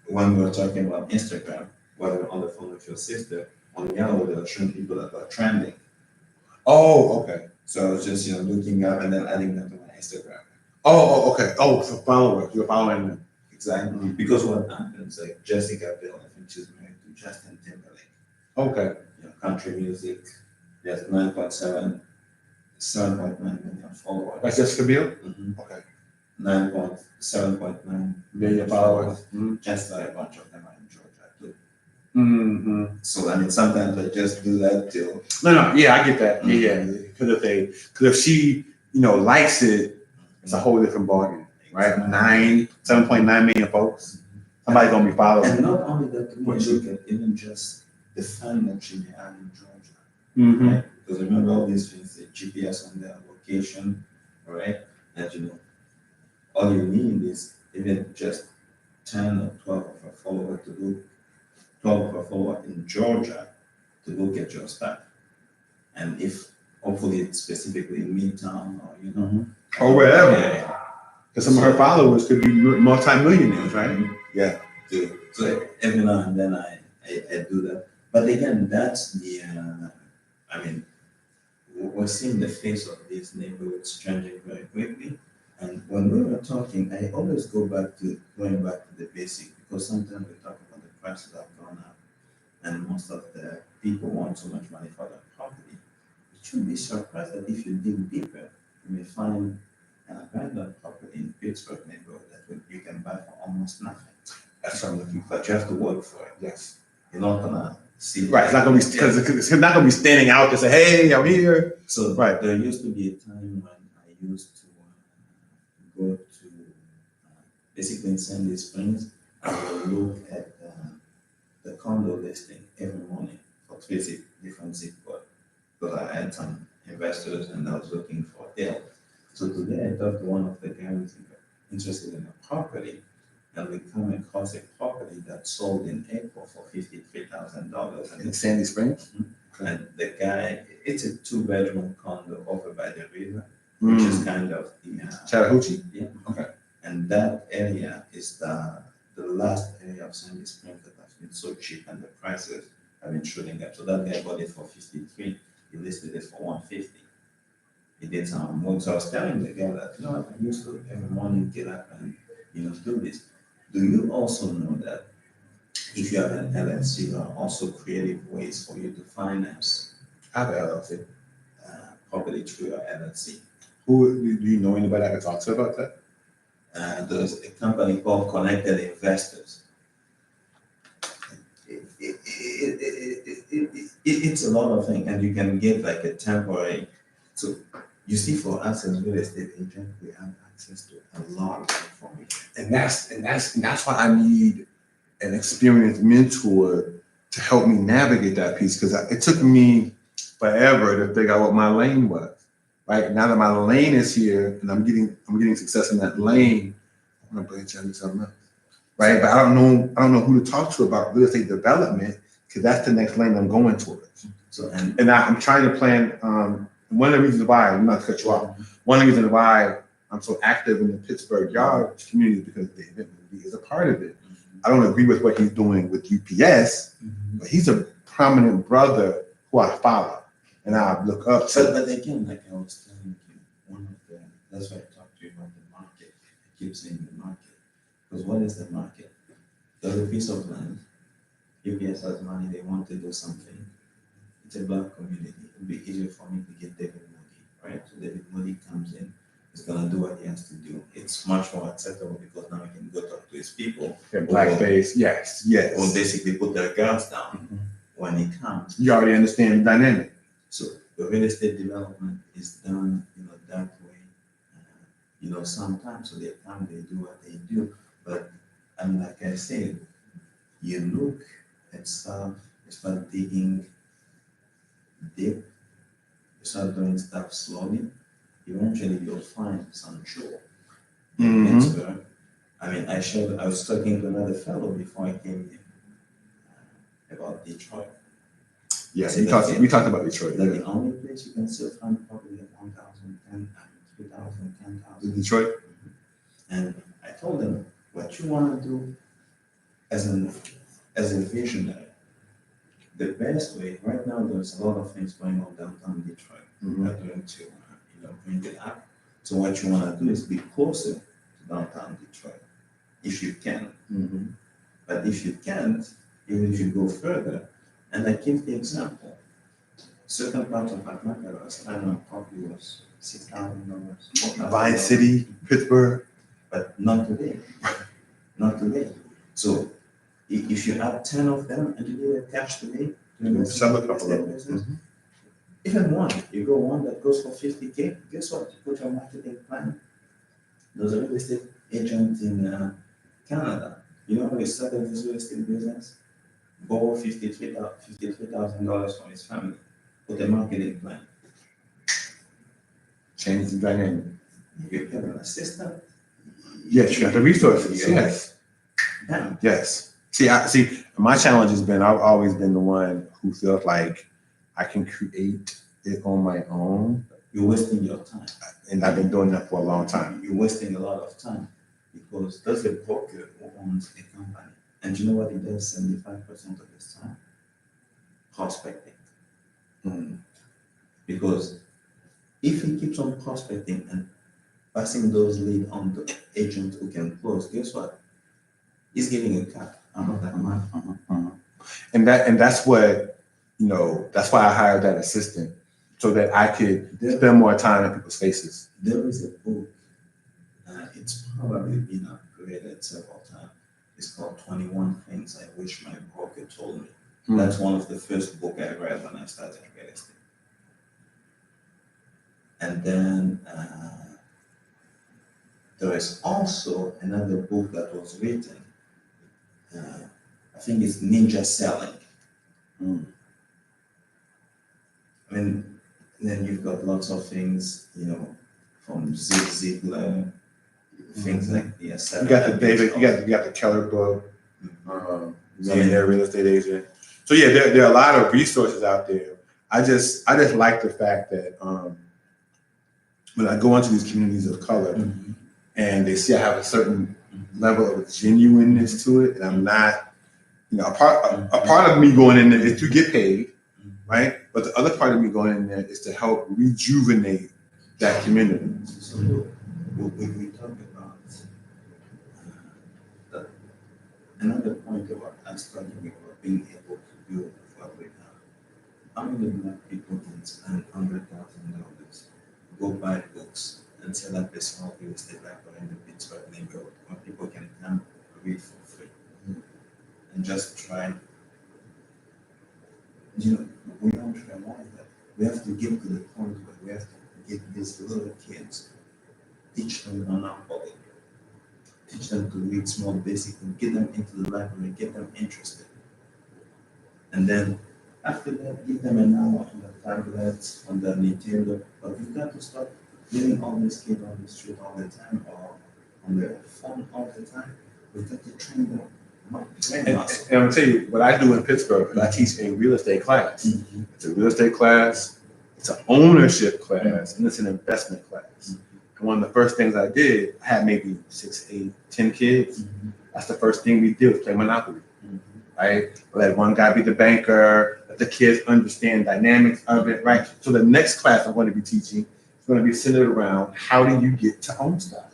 when we were talking about Instagram, while we were on the phone with your sister, on Yahoo, they were showing people that are trending. Oh, okay. So I was just, looking up and then adding them to my Instagram. Oh, okay. Oh, so followers. You're following them. Exactly. Because what happens, like Jessica Biel, I think she's married to Justin Timberlake. Okay. Country music, there's 7.9 million followers. That's Jessica Biel? Mm-hmm. Okay. 7.9 Million followers. Just like a bunch of them are in Georgia too. Mm-hmm. So I mean, sometimes I just do that too. No, yeah, I get that. Yeah, because if she, likes it, it's a whole different ballgame, right? 7.9 million folks. Somebody's gonna be following. And not only that, we look at even just the fun that she had in Georgia, right? Because remember all these things, the GPS on their location, right? And all you need is even just 10 or 12 of her followers to do 12 of her followers in Georgia to go get your stuff. And if hopefully it's specifically in Midtown or or wherever. Yeah. Because some of her followers could be multi-millionaires, right? Yeah. So every now and then I do that. But again, that's the we're seeing the face of these neighborhoods changing very quickly. And when we were talking, I always going back to the basic, because sometimes we talk about the prices that have gone up and most of the people want so much money for their property. You should be surprised that if you dig deeper, you may find an abandoned property in Pittsburgh neighborhood that you can buy for almost nothing. That's what I'm looking for. But you have to work for it. Yes. You're not gonna see it. Right. It's not gonna be because it's not gonna be standing out to say, "Hey, I'm here." So right. There used to be a time when I used to go to basically in Sandy Springs. I will look at the condo listing every morning for different zip codes because I had some investors and I was looking for deal. So today I talked to one of the guys interested in a property, and we come across a property that sold in April for $53,000. In Sandy Springs. And the guy, it's a two-bedroom condo over by the river, which is kind of the Chattahoochee. yeah. Okay. And that area is the last area of Sandy Springs that has been so cheap, and the prices have been shooting up. So that guy bought it for 53. He listed it for 150. He did some work. So I was telling the guy that, I used to every morning get up and, do this. Do you also know that if you have an LLC, there are also creative ways for you to finance I have an LLC. property through your LLC? Do you know anybody I can talk to about that? There's a company called Connected Investors. It's a lot of things, and you can get like a temporary. So you see, for us as real estate agent, we have access to a lot of information. And that's why I need an experienced mentor to help me navigate that piece, because it took me forever to figure out what my lane was. Right now that my lane is here and I'm getting success in that lane, I'm gonna branch out into something else. Right, but I don't know who to talk to about real estate development, because that's the next lane I'm going towards. So and I'm trying to plan. One of the reasons why I'm not to cut you off. One of the reasons why I'm so active in the Pittsburgh yard community is because David Moody is a part of it. I don't agree with what he's doing with UPS, but he's a prominent brother who I follow and I look up to. But again, like I was telling you, that's why I talked to you about the market. I keep saying the market. Because what is the market? There's a piece of land. UPS has money, they want to do something. It's a black community. It would be easier for me to get David Moody, right? So David Moody comes in, he's gonna do what he has to do. It's much more acceptable because now he can go talk to his people. Blackface, yes. Or basically put their guards down when he comes. You already understand the dynamic. So the real estate development is done, that way. Sometimes, so they come, they do what they do. But like I said, you look at stuff, you start digging deep, you start doing stuff slowly, eventually you'll find some jewel. In Pittsburgh, I was talking to another fellow before I came in about Detroit. Yeah, we talked about Detroit. That's the only place you can still find property at 1,000, 3,000, 10,000. Detroit? And I told them, what you want to do as a visionary, the best way, right now there's a lot of things going on downtown Detroit. We're going to bring it up. So what you want to do is be closer to downtown Detroit, if you can. But if you can't, even if you go further, and I give the example, certain parts of Atlanta, last time my property was $6,000. Vine City, Pittsburgh. But not today. Not today. So if you have 10 of them and you need a cash today, Sell a couple of them. Even one, you go one that goes for 50K, guess what? You put your marketing plan. There's a real estate agent in Canada. You know how he started his real estate business? Borrow $53,000 from his family. Put a marketing plan. Change the dynamic. You get an assistant. Yes, you got the resources. Yes. Yeah. Yes. See, my challenge has been, I've always been the one who feels like I can create it on my own. You're wasting your time. And I've been doing that for a long time. You're wasting a lot of time because there's a broker who owns a company. And you know what he does 75% of his time? Prospecting. Because if he keeps on prospecting and passing those leads on to agents who can close, guess what? He's getting a cut out of that money. And that's what, that's why I hired that assistant, so that I could spend more time in people's faces. There is a book, it's probably been upgraded several times. It's called 21 Things I Wish My Broker Told Me. That's one of the first books I read when I started real estate. And then there is also another book that was written I think it's ninja selling. Mm. I mean, then you've got lots of things, from Zig Ziglar, things like You got the David, you got the Keller book, Millionaire Real Estate Agent. So yeah, there are a lot of resources out there. I just like the fact that when I go into these communities of color and they see I have a certain level of genuineness to it, and I'm not, a part of me going in there is to get paid, right? But the other part of me going in there is to help rejuvenate that community. So we talk about another point about us talking about being able to do what we have. How many black people can spend $100,000, go buy books, and set up a small real estate library in the Pittsburgh neighborhood where people can come read for free and just try? We don't realize that. We have to get to the point where we have to get these little kids, teach them monopoly, teach them to read small basic, and get them into the library, get them interested. And then after that, give them an hour on the tablets, on the Nintendo. But we've got to stop leaving all these kids on the street all the time or on their phone all the time. We've got to train them. And I'm gonna tell you what I do in Pittsburgh is I teach a real estate class. It's a real estate class, it's an ownership class, and it's an investment class. And one of the first things I did, I had maybe 6, 8, 10 kids. That's the first thing we did was play Monopoly. Right? Let one guy be the banker, let the kids understand dynamics of it, right? So the next class I'm going to be teaching is going to be centered around how do you get to own stuff,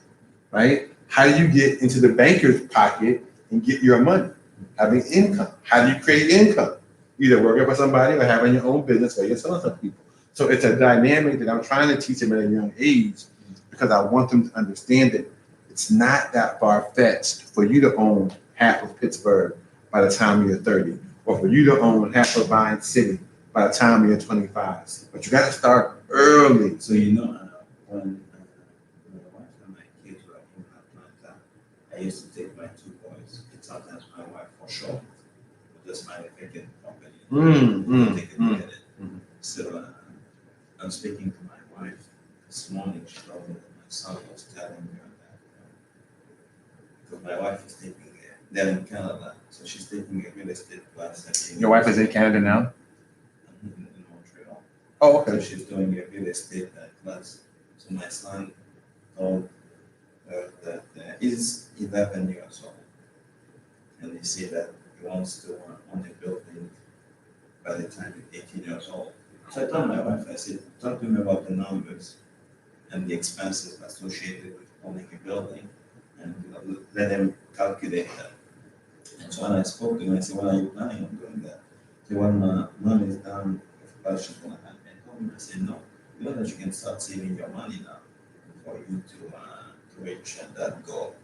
right? How do you get into the banker's pocket and get your money? Having income. How do you create income? Either working for somebody or having your own business or you're selling to people. So it's a dynamic that I'm trying to teach them at a young age because I want them to understand that it's not that far-fetched for you to own half of Pittsburgh by the time you're 30, or for you to own half of Vine City by the time you're 25. But you got to start early. So when my wife and my kids were in Atlanta, I used to take my 2 boys, and sometimes my wife for sure, just my vacant company, take a look at it. So I'm speaking to my wife this morning. She told me that my son was telling me that because my wife is taking they're in Canada, so she's taking a real estate class. Your wife is in Canada now? In Montreal. Oh, So okay. she's doing a real estate class. So my son told her that he's 11 years old, and he said that he wants to own a building by the time he's 18 years old. So I told my wife, I said, talk to me about the numbers and the expenses associated with owning a building, and let them calculate that. And so when I spoke to him, I said, "What are you planning on doing that?" So when mom is done with class, she's gonna have me. I told him, I said, "No, you know that you can start saving your money now for you to reach that goal."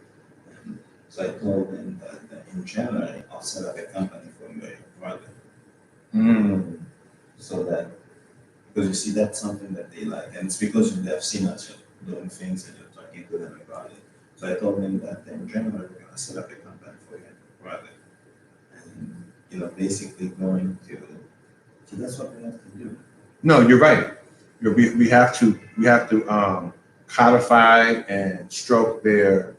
And so I told him that in January I'll set up a company for you and your brother, so that because you see that's something that they like, and it's because they have seen us doing things and you're talking to them about it. So I told him that in January we're gonna set up a company for you and your brother. And basically going to so that's what we have to do. No, you're right. We have to codify and stroke their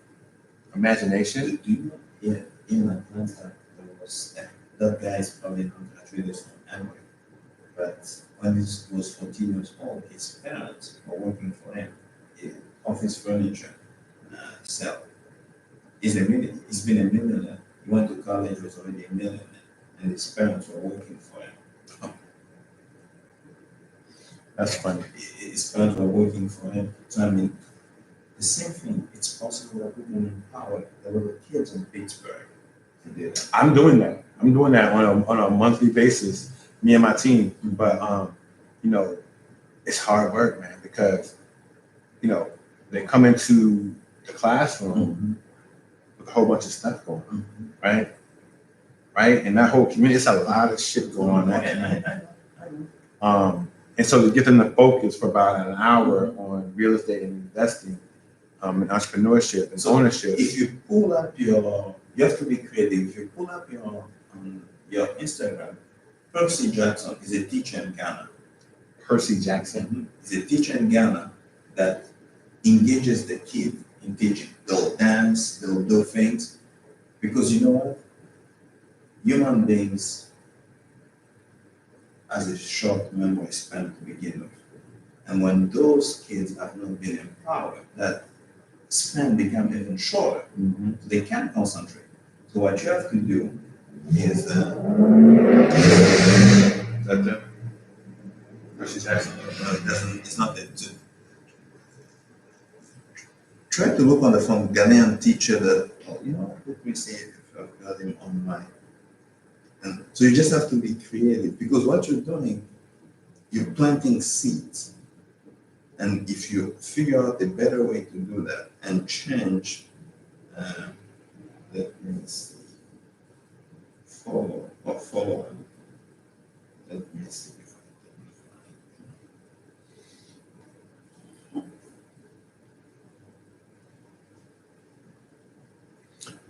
imagination. Do you know, in Atlanta there was that guy is probably not that really from Amway, but when he was 14 years old, his parents were working for him in office furniture sell. He's been a millionaire. He went to college, was already a millionaire, and his parents were working for him. That's funny. His parents were working for him. So I mean, the same thing. It's possible that we can empower the little kids in Pittsburgh to do that. I'm doing that. I'm doing that on a monthly basis, me and my team. But it's hard work, man, because they come into the classroom with a whole bunch of stuff going on, right? Right, and that whole community, it's a lot of shit going on. And so to get them to focus for about an hour on real estate and investing, and entrepreneurship and ownership. If you pull up your You have to be creative. If you pull up your Instagram, Percy Jackson is a teacher in Ghana. Percy Jackson. He's a teacher in Ghana that engages the kid in teaching. They'll dance, they'll do things. Because you know what? Human beings has a short memory span to begin with. And when those kids have not been empowered, that span becomes even shorter. Mm-hmm. They can't concentrate. So what you have to do is that Percy Jackson. it's not that too. Try to look on the phone, Ghanaian teacher that, oh, you know, let me see if I've got him online. And so you just have to be creative because what you're doing, you're planting seeds. And if you figure out a better way to do that and change, that means follow. Let me see.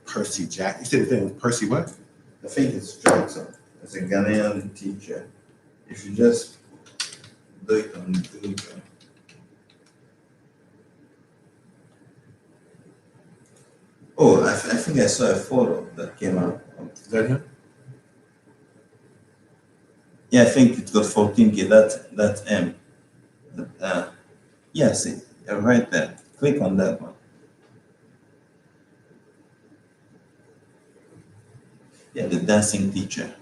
Percy Jackson. You said his name was Percy what? I think it's Jackson. As a Ghanaian teacher, if you just do it on Google. Oh, I think I saw a photo that came out. Is that him? Yeah, I think it got 14K. That's M. Yeah, see, right there. Click on that one. Yeah, the dancing teacher.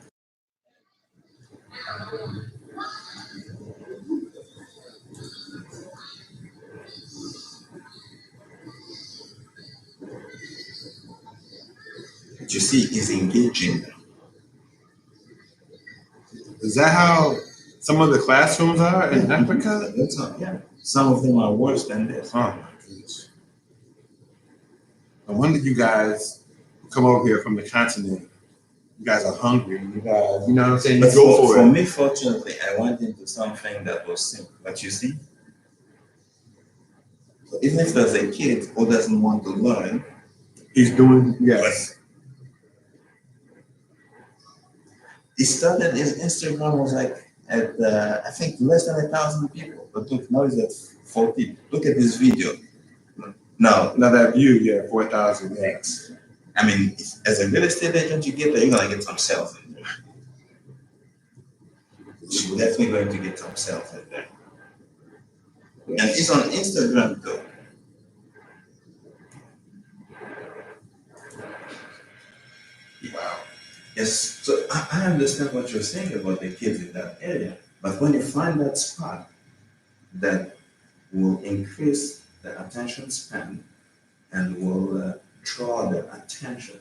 But you see, is engaging them. Is that how some of the classrooms are in Africa? That's all, yeah. Some of them are worse than this. Oh my goodness. No wonder you guys come over here from the continent. You guys are hungry. You guys, you know what I'm saying? You But go for for it. me, fortunately, I went into something that was simple. But you see, so even if there's a kid who doesn't want to learn, He's doing, yes. he started his Instagram was like at I think less than 1,000 people. But look, now he's at 40. Look at this video. Now, Now that view, yeah, 4,000. Yeah. I mean, as a real estate agent, you get there, you're gonna get some sales in there. You're definitely going to get some sales in there. And it's on Instagram though. Wow. Yes, so I understand what you're saying about the kids in that area, but when you find that spot that will increase the attention span and will draw their attention,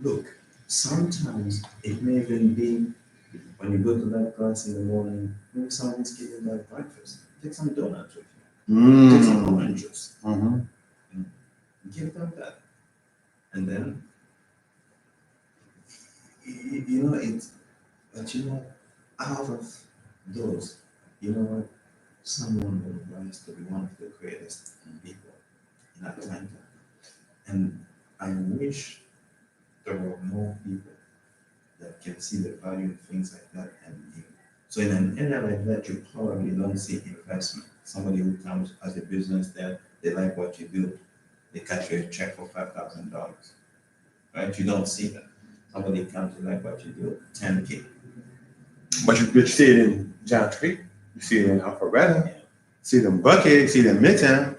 look, sometimes it may even be when you go to that class in the morning, maybe someone's giving them breakfast. Take some donuts with you, take some orange juice, Mm-hmm. give them that. And then, you know, it's, but you know, out of those, you know what? Someone will rise to be one of the greatest people in Atlanta. And I wish there were more people that can see the value in things like that and give. So in an area like that, you probably don't see investment. Somebody who comes as a business there, they like what you do, they cut you a check for $5,000, right? You don't see that. Somebody comes to like what you do, 10K. But you see it in John Creek, you see it in Alpharetta, you see it in Buckhead, you see it in Midtown.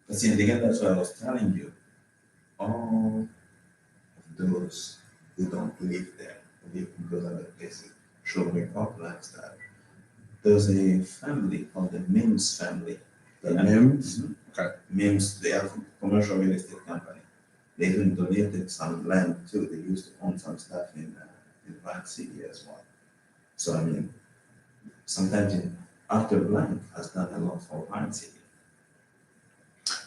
But see, again, that's what I was telling you. All of those who don't live there, who live in those other places, show report lifestyle. There's a family called the Mims family. The Mims? Mhm. Okay. Mims, they have a commercial real estate company. They even donated some land too. They used to own some stuff in Plant City as well. So I mean, sometimes Arthur Blank has done a lot for Plant City.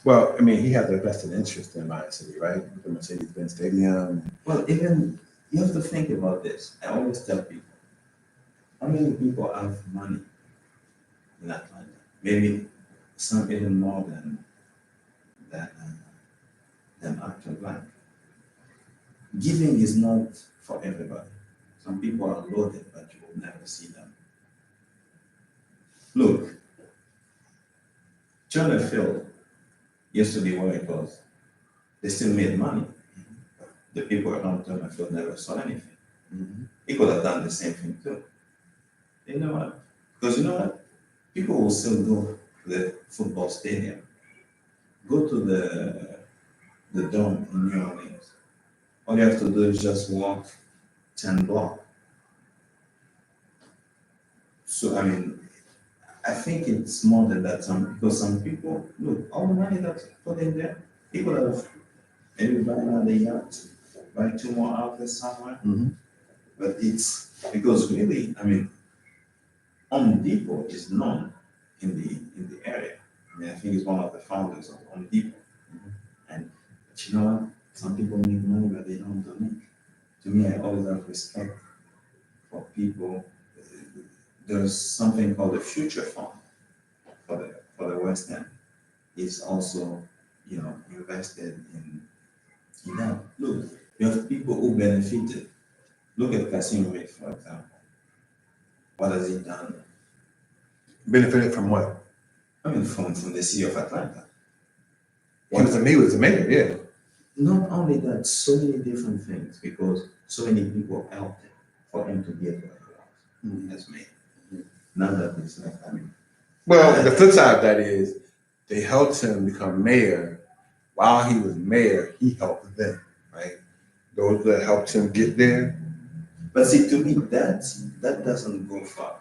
Well, I mean, he has a vested interest in Mine City, right? With the Mercedes-Benz Stadium. Well, even you have to think about this. I always tell people, how many people have money in Atlanta? Maybe some even more than Arthur Blank. Giving is not for everybody. Some people are loaded, but you will never see them. Look, Turner Field used to be where it was. They still made money. The people around Turner Field never saw anything. He could have done the same thing too. You know what? Because you know what? People will still go to the football stadium, go to the dome in New Orleans. All you have to do is just walk 10 blocks. So I mean, I think it's more than that. Because some people look all the money that's put in there, people have maybe buy another yacht, buy two more outlets somewhere. But it's because really, I mean, Home Depot is known in the area. I mean, I think he's one of the founders of Home Depot. And but you know what? Some people make money, but they don't donate. To me, I always have respect for people. There's something called the Future Fund for the West End. It's also, invested in that. Look, you have people who benefited. Look at Kasim Reed, for example. What has he done? Benefited from what? I mean, from the city of Atlanta. Once to me was the mayor, yeah. Not only that, so many different things because so many people helped him for him to get where he was as mayor. Now that it's like, I mean. Well, the flip side of that is they helped him become mayor. While he was mayor, he helped them, right? Those that helped him get there. But see, to me, that doesn't go far.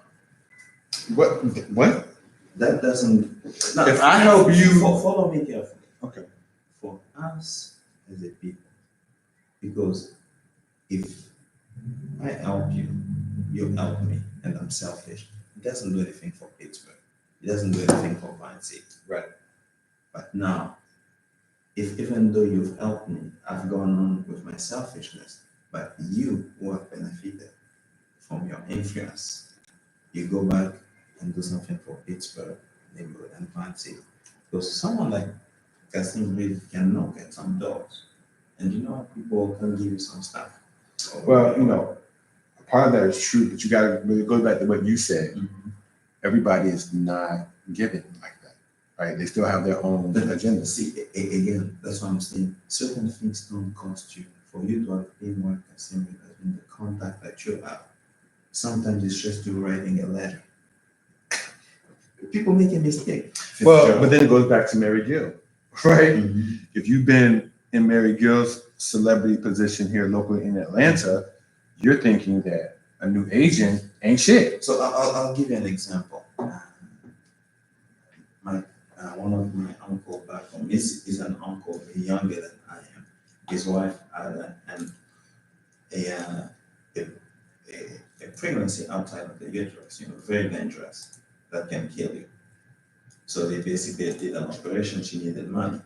What? That doesn't. Now, If I help you, follow me carefully. okay. For us as a people, because if I help you, you help me, and I'm selfish, it doesn't do anything for Pittsburgh. It doesn't do anything for Pine City. Right. But now, if even though you've helped me, I've gone on with my selfishness, but you who have benefited from your influence, you go back and do something for Pittsburgh neighborhood and Pine City. Because someone like Kasim Reed can knock at some doors, and people can give you some stuff. Well, part of that is true, but you got to really go back to what you said. Everybody is not giving like that, right? They still have their own agenda. See, again, that's what I'm saying. Certain things don't cost you. For you to have been what Kasim Reed has been, the contact that you have. Sometimes it's just you writing a letter. People make a mistake. Well, but then it goes back to Mary Gill, right? If you've been in Mary Gill's celebrity position here locally in Atlanta, you're thinking that a new agent ain't shit. So I'll give you an example. One of my uncle back home is an uncle younger than I am. His wife had a pregnancy outside of the uterus, very dangerous, that can kill you. So they basically did an operation. She needed money.